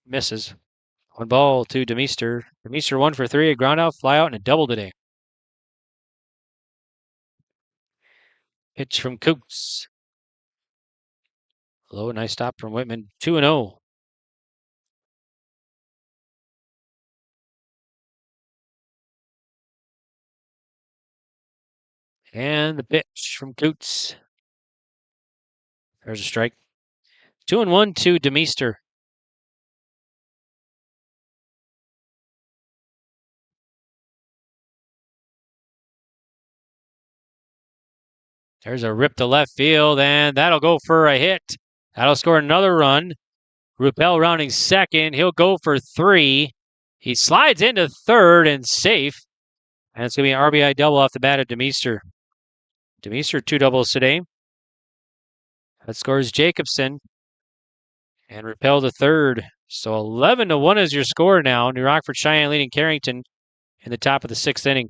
Misses. 1 ball to Demeester. Demeester 1 for 3, a ground out, fly out, and a double today. Pitch from Coots. Low, nice stop from Whitman. 2-0. And the pitch from Coots. There's a strike. 2-1 to Demeester. There's a rip to left field, and that'll go for a hit. That'll score another run. Ruppel rounding second. He'll go for 3. He slides into third and safe. And it's going to be an RBI double off the bat of Demeester. Demeester 2 doubles today. That scores Jacobson. And Ruppel to third. So 11-1 is your score now. New Rockford-Sheyenne leading Carrington in the top of the 6th inning.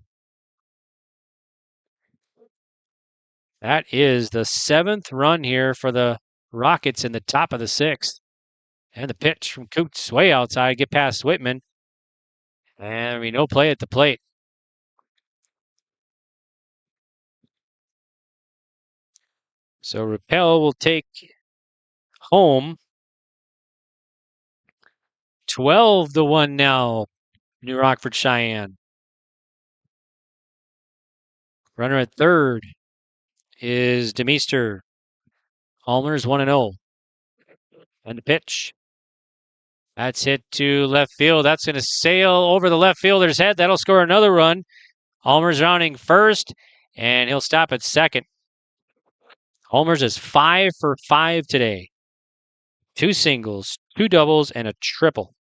That is the 7th run here for the Rockets in the top of the 6th. And the pitch from Coots way outside, get past Whitman. And no play at the plate. So Ruppel will take home. 12-1 now, New Rockford-Sheyenne. Runner at third is Demeester. Allmer's 1-0. And the pitch. That's hit to left field. That's going to sail over the left fielder's head. That'll score another run. Allmer's rounding first, and he'll stop at second. Allmer's is 5 for 5 today. 2 singles, 2 doubles, and a triple.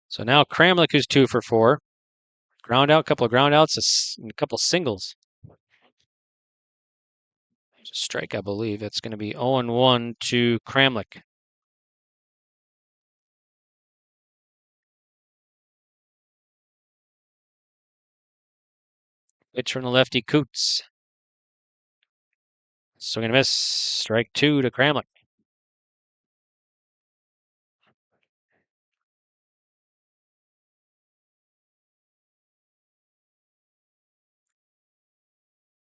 So now Kramlich, who's 2 for 4. Ground out, couple of ground outs, and a couple singles. There's a strike, I believe. It's going to be 0-1 to Kramlich. Pitch from the lefty, Coots. Swing and a miss. Strike 2 to Kramlich.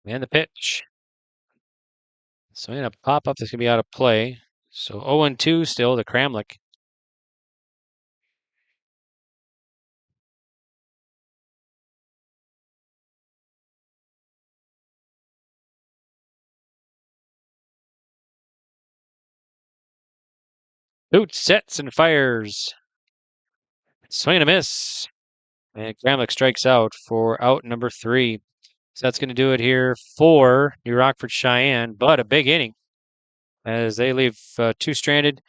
And the pitch. So in a pop-up that's going to be out of play. So 0-2 still to Kramlich. Boots sets and fires. Swing and a miss. And Gramlich strikes out for out number 3. So that's going to do it here for New Rockford-Sheyenne, but a big inning as they leave 2 stranded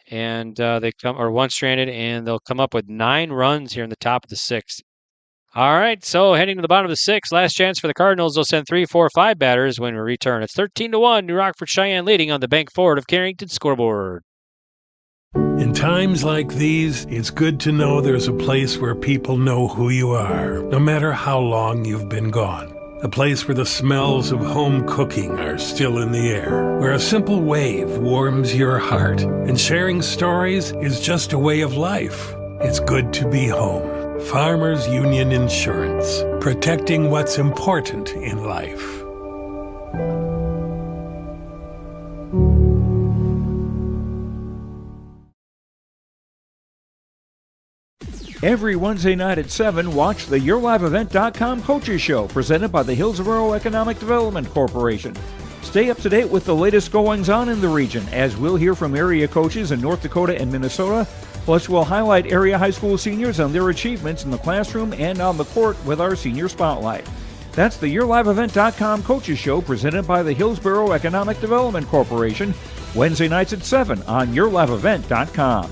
and one stranded, and they'll come up with 9 runs here in the top of the 6th. All right, so heading to the bottom of the 6th, last chance for the Cardinals. They'll send 3, 4, 5 batters when we return. It's 13-1, New Rockford-Sheyenne leading on the Bank Forward of Carrington scoreboard. In times like these, it's good to know there's a place where people know who you are, no matter how long you've been gone. A place where the smells of home cooking are still in the air, where a simple wave warms your heart, and sharing stories is just a way of life. It's good to be home. Farmers Union Insurance, protecting what's important in life. Every Wednesday night at 7, watch the YourLiveEvent.com Coaches Show, presented by the Hillsborough Economic Development Corporation. Stay up to date with the latest goings-on in the region, as we'll hear from area coaches in North Dakota and Minnesota. Plus, we'll highlight area high school seniors on their achievements in the classroom and on the court with our Senior Spotlight. That's the YourLiveEvent.com Coaches Show, presented by the Hillsborough Economic Development Corporation, Wednesday nights at 7 on YourLiveEvent.com.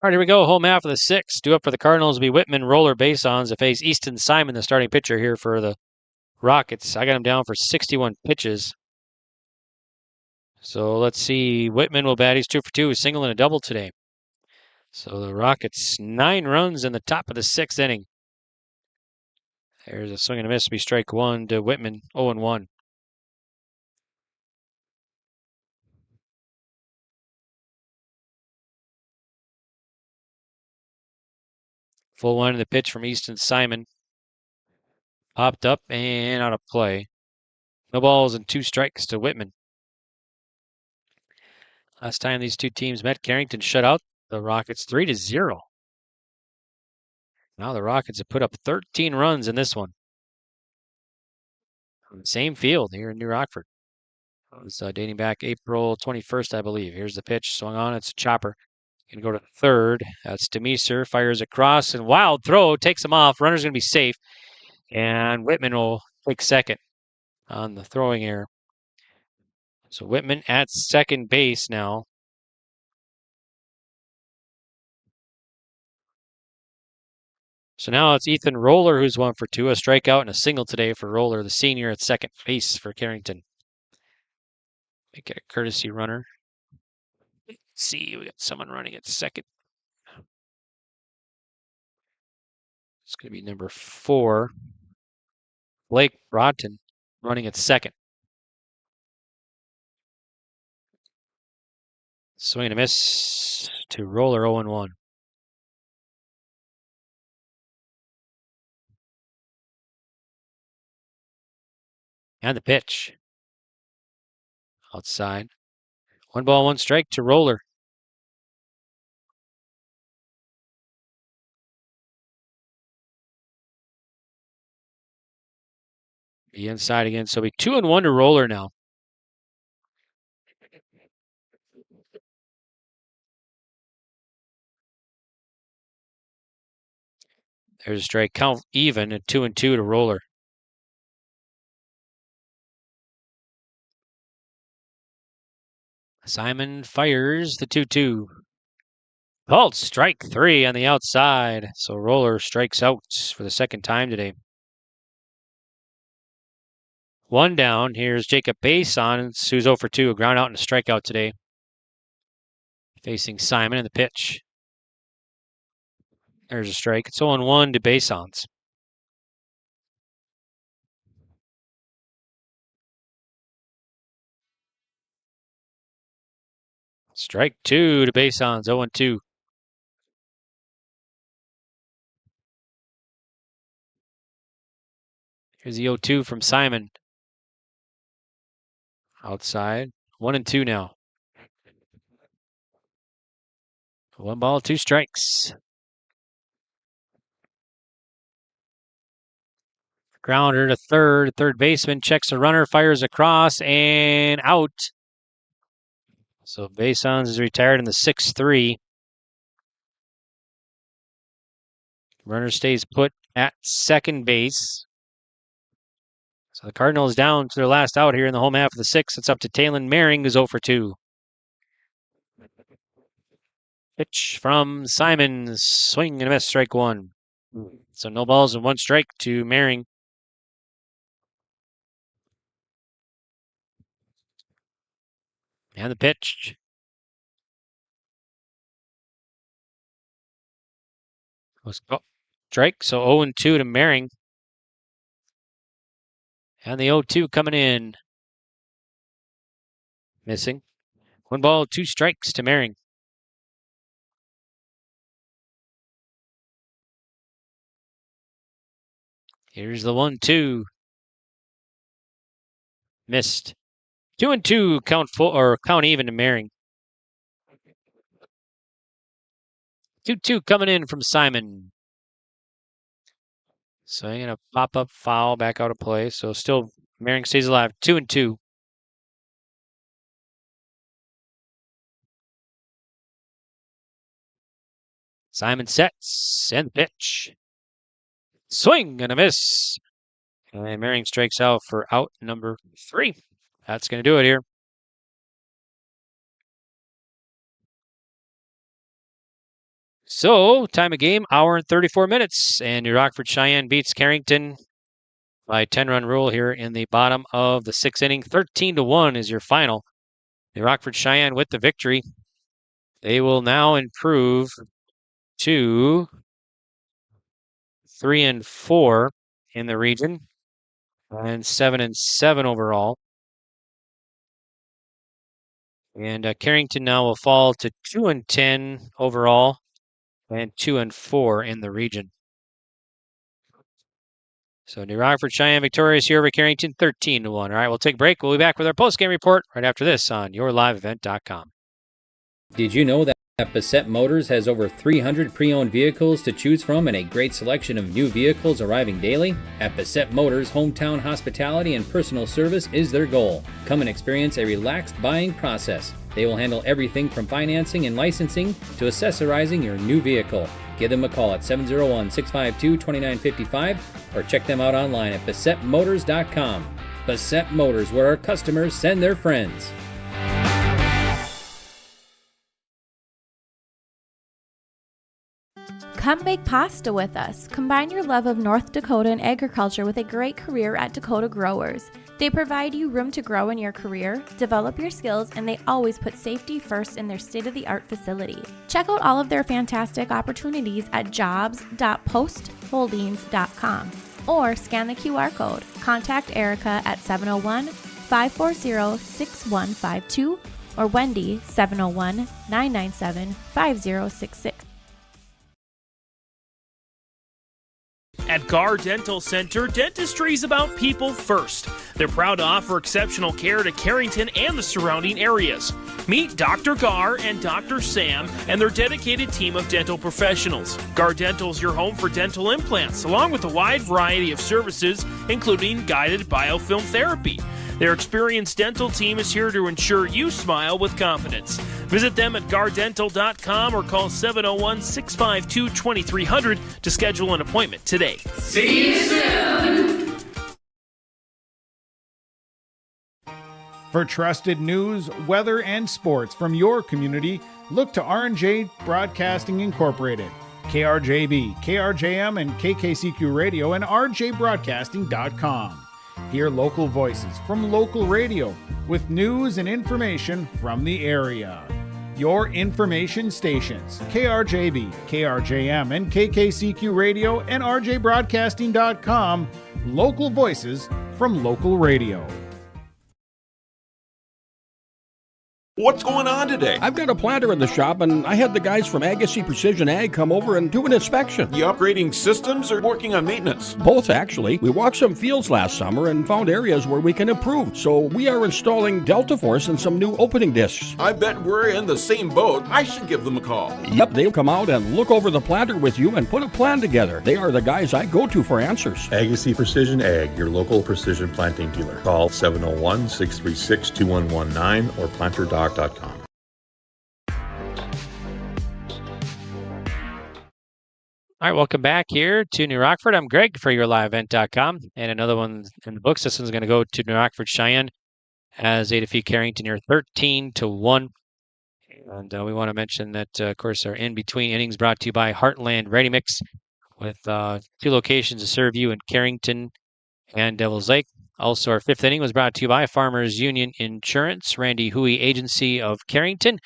All right, here we go. Home half of the 6th. Due up for the Cardinals will be Whitman, Roller, Base-Ons to face Easton Simon, the starting pitcher here for the Rockets. I got him down for 61 pitches. So let's see. Whitman will bat. He's 2 for 2, a single and a double today. So the Rockets 9 runs in the top of the 6th inning. There's a swing and a miss. Be strike 1 to Whitman, 0-1. Full 1 in the pitch from Easton Simon. Popped up and out of play. No balls and 2 strikes to Whitman. Last time these two teams met, Carrington shut out the Rockets 3-0. Now the Rockets have put up 13 runs in this one. On the same field here in New Rockford. It was dating back April 21st, I believe. Here's the pitch. Swung on. It's a chopper. Going to go to third. That's Demeser. Fires across and wild throw. Takes him off. Runner's going to be safe. And Whitman will take second on the throwing error. So Whitman at second base now. So now it's Ethan Roller who's 1 for 2. A strikeout and a single today for Roller, the senior at second base for Carrington. Make it a courtesy runner. Let's see, we got someone running at second. It's going to be number 4. Blake Broughton running at second. Swing and a miss to Roller, 0-1. And the pitch. Outside. 1 ball, 1 strike to Roller. Be inside again, so it'll be 2-1 to Roller now. There's a strike. Count even at 2-2 to Roller. Simon fires the 2-2. Called strike 3 on the outside. So Roller strikes out for the second time today. 1 down. Here's Jacob Base-Ons, who's 0 for 2. A ground out and a strikeout today. Facing Simon in the pitch. There's a strike. It's 0-1 to Base-Ons. Strike 2 to Base-Ons, 0-2. Here's the 0-2 from Simon. Outside. 1-2 now. 1 ball, 2 strikes. Grounder to third. Third baseman checks a runner, fires across, and out. So Base-Ons is retired in the 6-3. Runner stays put at second base. So the Cardinals down to their last out here in the home half of the sixth. It's up to Talon Maring, who's 0 for 2. Pitch from Simon. Swing and a miss, strike 1. So no balls and 1 strike to Maring. And the pitch. Strike, so 0-2 to Maring. And the 0-2 coming in. Missing. 1 ball, 2 strikes to Maring. Here's the 1-2. Missed. 2-2, count even to Maring. 2-2 coming in from Simon. So I'm going to pop up foul back out of play. So still Maring stays alive. 2-2. Simon sets and pitch. Swing and a miss. And Maring strikes out for out number 3. That's going to do it here. So, time of game, hour and 34 minutes. And New Rockford-Sheyenne beats Carrington by 10-run rule here in the bottom of the 6th inning. 13-1 is your final. New Rockford-Sheyenne with the victory. They will now improve to 3-4 in the region and 7-7 overall. And Carrington now will fall to 2-10 overall and 2-4 in the region. So New Rockford-Sheyenne victorious here over Carrington, 13-1. All right, we'll take a break. We'll be back with our post-game report right after this on yourliveevent.com. Did you know that Bassett Motors has over 300 pre-owned vehicles to choose from and a great selection of new vehicles arriving daily? At Bassett Motors, hometown hospitality and personal service is their goal. Come and experience a relaxed buying process. They will handle everything from financing and licensing to accessorizing your new vehicle. Give them a call at 701-652-2955 or check them out online at BassettMotors.com. Bassett Motors, where our customers send their friends. Come bake pasta with us. Combine your love of North Dakota and agriculture with a great career at Dakota Growers. They provide you room to grow in your career, develop your skills, and they always put safety first in their state-of-the-art facility. Check out all of their fantastic opportunities at jobs.postholdings.com or scan the QR code. Contact Erica at 701-540-6152 or Wendy 701-997-5066. At Gar Dental Center, dentistry is about people first. They're proud to offer exceptional care to Carrington and the surrounding areas. Meet Dr. Gar and Dr. Sam and their dedicated team of dental professionals. Gar Dental is your home for dental implants, along with a wide variety of services, including guided biofilm therapy. Their experienced dental team is here to ensure you smile with confidence. Visit them at gardental.com or call 701-652-2300 to schedule an appointment today. See you soon. For trusted news, weather, and sports from your community, look to R&J Broadcasting Incorporated, KRJB, KRJM, and KKCQ Radio, and rjbroadcasting.com. Hear local voices from local radio with news and information from the area. Your information stations, KRJB, KRJM, and KKCQ Radio, and rjbroadcasting.com. Local voices from local radio. What's going on today? I've got a planter in the shop, and I had the guys from Agassi Precision Ag come over and do an inspection. You upgrading systems or working on maintenance? Both, actually. We walked some fields last summer and found areas where we can improve. So we are installing Delta Force and some new opening discs. I bet we're in the same boat. I should give them a call. Yep, they'll come out and look over the planter with you and put a plan together. They are the guys I go to for answers. Agassi Precision Ag, your local precision planting dealer. Call 701-636-2119 or planterdoc.com. All right, welcome back here to New Rockford. I'm Greg for YourLiveEvent.com, and another one in the books. This one's going to go to New Rockford-Sheyenne as they defeat Carrington here 13-1. And we want to mention that, of course, our in-between innings brought to you by Heartland Ready Mix with 2 locations to serve you in Carrington and Devil's Lake. Also, our 5th inning was brought to you by Farmers Union Insurance, Randy Huey Agency of Carrington.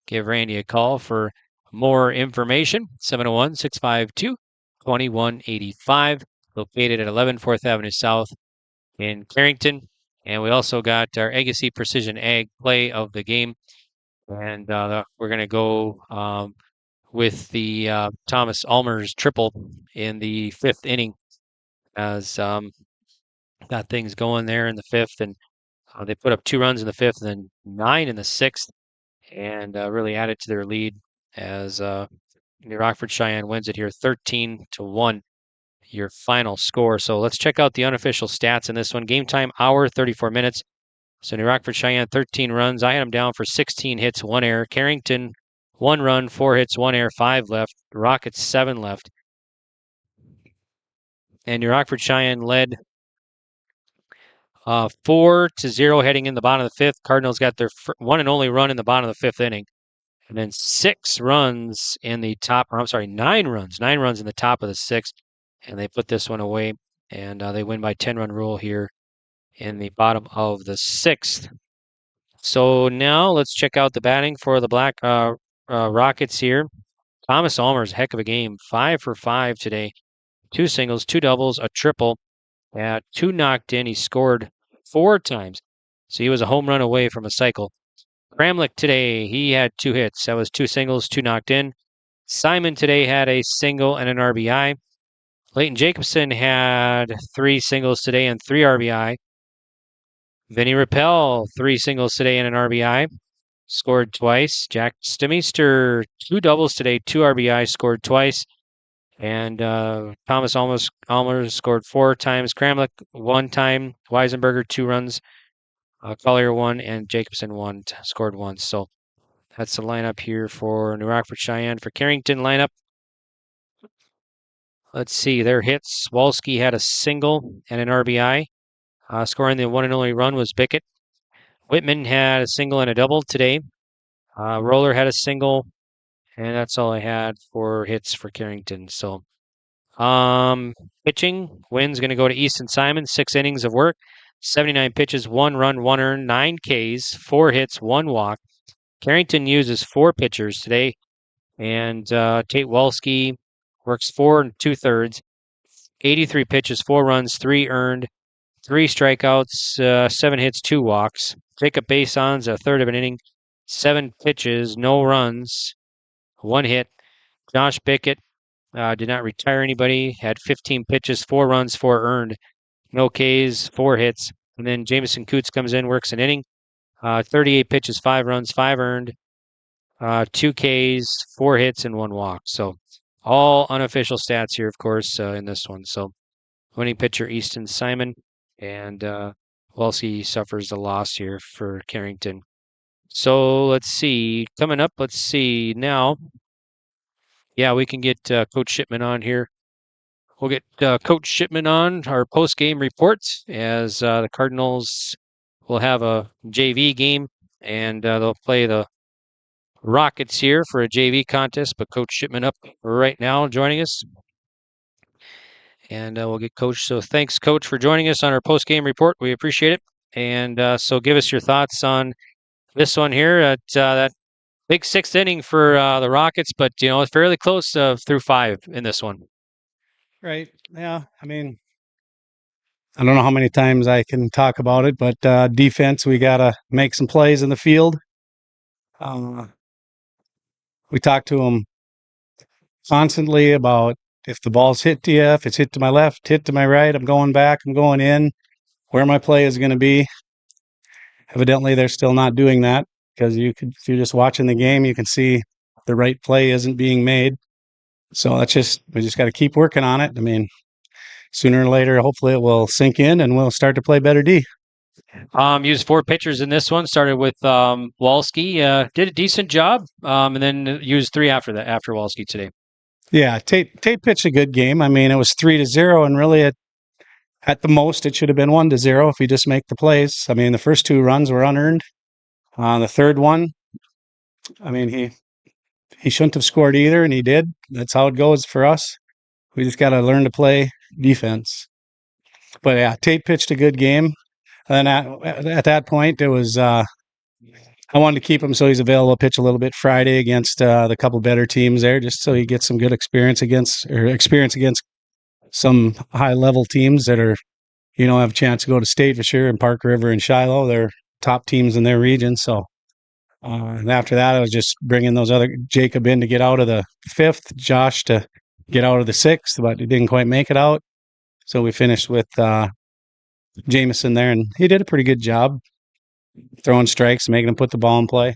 Give Randy a call for more information, 701-652-2185, located at 11 4th Avenue South in Carrington. And we also got our Agassi Precision Ag play of the game. And we're going to go with the Thomas Almer's triple in the 5th inning as got things going there in the 5th. And they put up 2 runs in the 5th and then 9 in the 6th and really added to their lead as New Rockford-Sheyenne wins it here 13-1, your final score. So let's check out the unofficial stats in this one. Game time, hour, 34 minutes. So New Rockford-Sheyenne, 13 runs. I had them down for 16 hits, 1 error. Carrington, 1 run, 4 hits, 1 error, 5 left. Rockets, 7 left. And New Rockford-Sheyenne led 4-0 heading in the bottom of the 5th. Cardinals got their one and only run in the bottom of the 5th inning. And then 9 runs in the top of the 6th. And they put this one away. And they win by 10-run rule here in the bottom of the 6th. So now let's check out the batting for the Black Rockets here. Thomas Almer's heck of a game. 5 for 5 today. 2 singles, 2 doubles, a triple. 2 knocked in. He scored 4 times. So he was a home run away from a cycle. Kramlich today, he had 2 hits. That was 2 singles, 2 knocked in. Simon today had a single and an RBI. Leighton Jacobson had 3 singles today and 3 RBI. Vinny Rappel, 3 singles today and an RBI. Scored twice. Jack Stemister, 2 doubles today, 2 RBI, scored twice. And Thomas Almer scored 4 times. Kramlich 1 time. Weisenberger 2 runs. Collier 1 and Jacobson 1, scored once. So that's the lineup here for New Rockford-Sheyenne. For Carrington lineup, let's see, their hits. Walski had a single and an RBI. Scoring the one and only run was Bickett. Whitman had a single and a double today. Roller had a single, and that's all I had for hits for Carrington. So pitching, win's going to go to Easton Simon. 6 innings of work. 79 pitches, 1 run, 1 earned, 9 Ks, 4 hits, 1 walk. Carrington uses 4 pitchers today, and Tate Walski works 4 2/3, 83 pitches, 4 runs, 3 earned, 3 strikeouts, 7 hits, 2 walks. Jacob Bason's a third of an inning, 7 pitches, no runs, 1 hit. Josh Bickett did not retire anybody, had 15 pitches, 4 runs, 4 earned. No Ks, 4 hits. And then Jameson Coots comes in, works an inning. 38 pitches, 5 runs, 5 earned. 2 Ks, 4 hits, and 1 walk. So all unofficial stats here, of course, in this one. So winning pitcher Easton Simon. And Walski suffers the loss here for Carrington. So let's see. Coming up, let's see now. Yeah, we can get Coach Shipman on here. We'll get Coach Shipman on our post-game reports as the Cardinals will have a JV game, and they'll play the Rockets here for a JV contest. But Coach Shipman up right now joining us. And we'll get Coach. So thanks, Coach, for joining us on our post-game report. We appreciate it. And so give us your thoughts on this one here at that big 6th inning for the Rockets, but, it's fairly close through 5 in this one. Right. Yeah. I mean, I don't know how many times I can talk about it, but defense, we got to make some plays in the field. We talk to them constantly about if the ball's hit to you, if it's hit to my left, hit to my right, I'm going back, I'm going in, where my play is going to be. Evidently, they're still not doing that because if you're just watching the game, you can see the right play isn't being made. So we just got to keep working on it. I mean, sooner or later, hopefully it will sink in and we'll start to play better D. Used 4 pitchers in this one. Started with Walski. Did a decent job, and then used 3 after Walski today. Yeah, Tate pitched a good game. I mean, it was 3-0, and really at the most it should have been 1-0 if we just make the plays. I mean, the first 2 runs were unearned. The third one, I mean, he shouldn't have scored either, and he did. That's how it goes for us. We just got to learn to play defense. But yeah, Tate pitched a good game. And then at that point, it was I wanted to keep him so he's available to pitch a little bit Friday against the couple better teams there, just so he gets some good experience against some high level teams that are, have a chance to go to state for sure. And Park River and Shiloh, they're top teams in their region. So and after that, I was just bringing those other Jacob in to get out of the 5th, Josh to get out of the 6th, but he didn't quite make it out. So we finished with Jameson there, and he did a pretty good job throwing strikes, making him put the ball in play.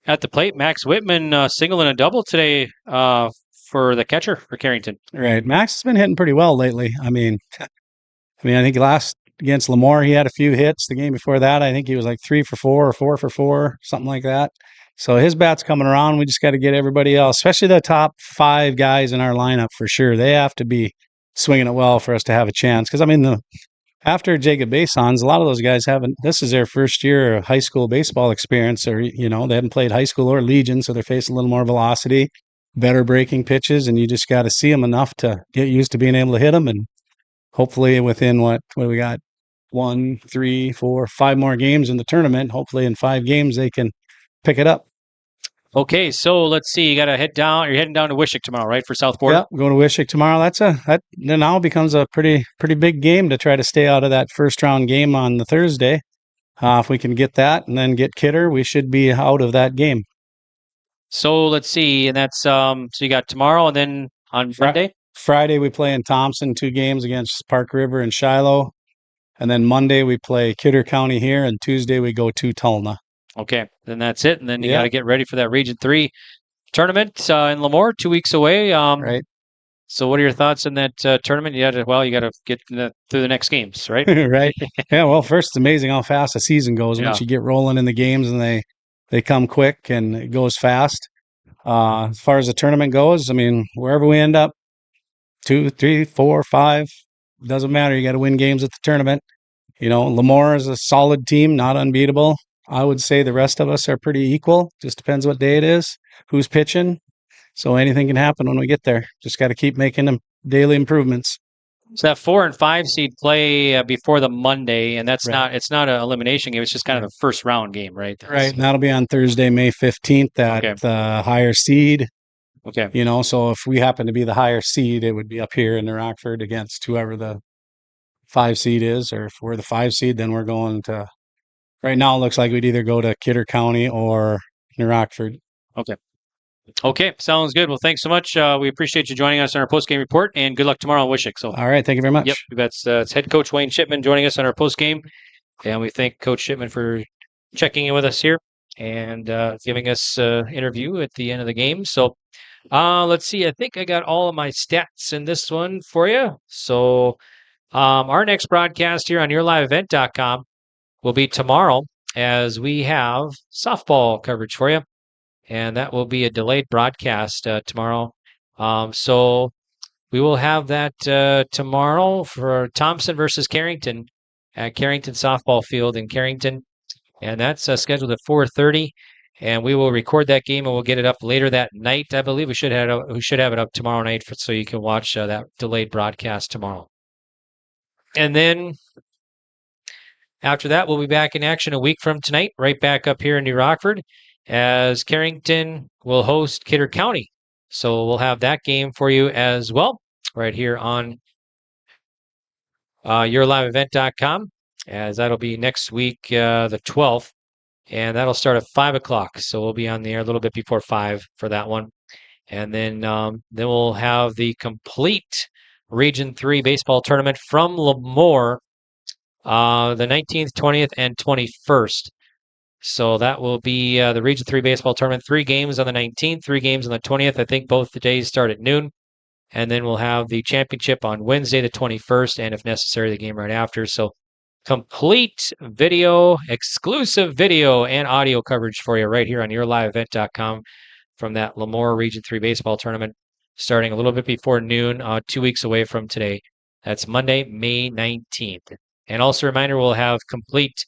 At the plate, Max Whitman single and a double today for the catcher for Carrington. Right. Max has been hitting pretty well lately. I mean, I think last against Lemoore, he had a few hits. The game before that, I think he was like 3 for 4 or 4 for 4, something like that. So his bat's coming around. We just got to get everybody else, especially the top 5 guys in our lineup for sure. They have to be swinging it well for us to have a chance. Because, I mean, after Jacob Basons, a lot of those guys this is their first year of high school baseball experience, or, they haven't played high school or Legion, so they're facing a little more velocity, better breaking pitches, and you just got to see them enough to get used to being able to hit them. And hopefully within what do we got? 1, 3, 4, 5 more games in the tournament. Hopefully in 5 games they can pick it up. Okay, so let's see. You got to head down. You're heading down to Wishick tomorrow, right, for South Border? Yeah, going to Wishick tomorrow. That now becomes a pretty big game to try to stay out of that first round game on the Thursday. If we can get that and then get Kidder, we should be out of that game. So let's see, and that's so you got tomorrow, and then on Monday. Friday we play in Thompson, 2 games against Park River and Shiloh, and then Monday we play Kidder County here, and Tuesday we go to Tulna. Okay, then that's it. And then you got to get ready for that Region 3 tournament in Lemoore, 2 weeks away. Right. So what are your thoughts on that tournament? You got to get through the next games, right? Right. Yeah, well, first, it's amazing how fast the season goes once you get rolling in the games, and they come quick and it goes fast. As far as the tournament goes, I mean, wherever we end up, 2, 3, 4, 5, doesn't matter. You got to win games at the tournament. Lemoore is a solid team, not unbeatable. I would say the rest of us are pretty equal. Just depends what day it is, who's pitching. So anything can happen when we get there. Just got to keep making them daily improvements. So that 4 and 5 seed play before the Monday, and it's not an elimination game. It's just kind of the first round game, right? Right. And that'll be on Thursday, May 15th at the higher seed. Okay. So if we happen to be the higher seed, it would be up here in New Rockford against whoever the 5 seed is, or if we're the 5 seed, then we're going to. Right now, it looks like we'd either go to Kidder County or New Rockford. Okay, sounds good. Well, thanks so much. We appreciate you joining us on our post-game report, and good luck tomorrow in Wishick. So, all right, thank you very much. Yep, that's head coach Wayne Shipman joining us on our post-game, and we thank Coach Shipman for checking in with us here and giving us an interview at the end of the game. So, let's see. I think I got all of my stats in this one for you. So, our next broadcast here on YourLiveEvent.com will be tomorrow, as we have softball coverage for you. And that will be a delayed broadcast tomorrow. So we will have that tomorrow for Thompson versus Carrington at Carrington Softball Field in Carrington. And that's scheduled at 4:30. And we will record that game and we'll get it up later that night. I believe we should have it up tomorrow night so you can watch that delayed broadcast tomorrow. And then after that, we'll be back in action a week from tonight, right back up here in New Rockford, as Carrington will host Kidder County. So we'll have that game for you as well, right here on YourLiveEvent.com, as that'll be next week, the 12th, and that'll start at 5 o'clock. So we'll be on the air a little bit before 5 for that one. And then we'll have the complete Region 3 baseball tournament from Lemoore, the 19th, 20th, and 21st. So that will be the Region 3 baseball tournament. 3 games on the 19th, 3 games on the 20th. I think both the days start at noon. And then we'll have the championship on Wednesday, the 21st, and if necessary, the game right after. So complete video, exclusive video, and audio coverage for you right here on YourLiveEvent.com from that Lemoore Region 3 baseball tournament starting a little bit before noon, 2 weeks away from today. That's Monday, May 19th. And also a reminder, we'll have complete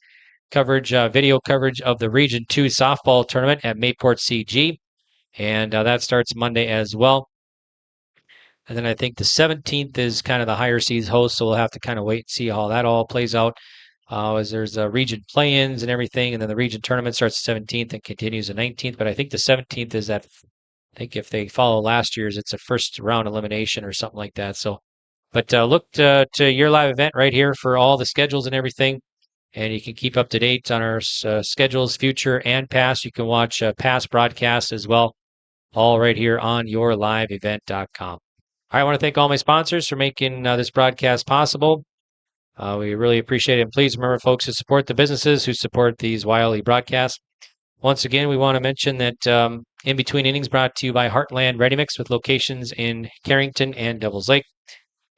coverage, video coverage of the Region 2 softball tournament at Mayport CG. And that starts Monday as well. And then I think the 17th is kind of the higher seeds host, so we'll have to kind of wait and see how that all plays out. As there's region play-ins and everything, and then the region tournament starts the 17th and continues the 19th. But I think the 17th is that, I think if they follow last year's, it's a first round elimination or something like that. So, but look to your live event right here for all the schedules and everything. And you can keep up to date on our schedules, future and past. You can watch past broadcasts as well, all right here on yourliveevent.com. All right, I want to thank all my sponsors for making this broadcast possible. We really appreciate it. And please remember, folks, to support the businesses who support these YLE broadcasts. Once again, we want to mention that In Between Innings brought to you by Heartland Ready Mix with locations in Carrington and Devils Lake.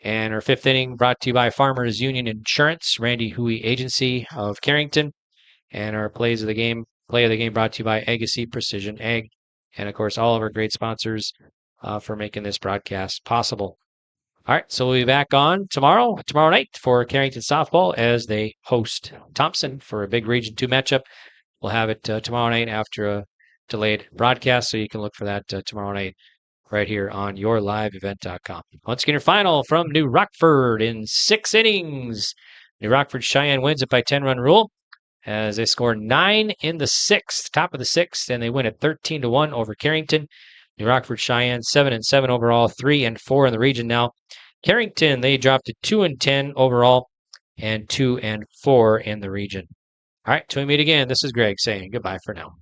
And our fifth inning brought to you by Farmers Union Insurance, Randy Huey Agency of Carrington. And our play of the game brought to you by Agassi Precision Ag. And of course, all of our great sponsors for making this broadcast possible. All right, so we'll be back on tomorrow night for Carrington softball as they host Thompson for a big Region 2 matchup. We'll have it tomorrow night after a delayed broadcast, so you can look for that tomorrow night right here on yourliveevent.com. Once again, your final from New Rockford in 6 innings. New Rockford-Sheyenne wins it by 10-run rule as they score 9 in the 6th, top of the 6th, and they win it 13-1 over Carrington. New Rockford-Sheyenne 7-7 overall, 3-4 in the region now. Carrington, they dropped to 2-10 overall and 2-4 in the region. All right, till we meet again, this is Greg saying goodbye for now.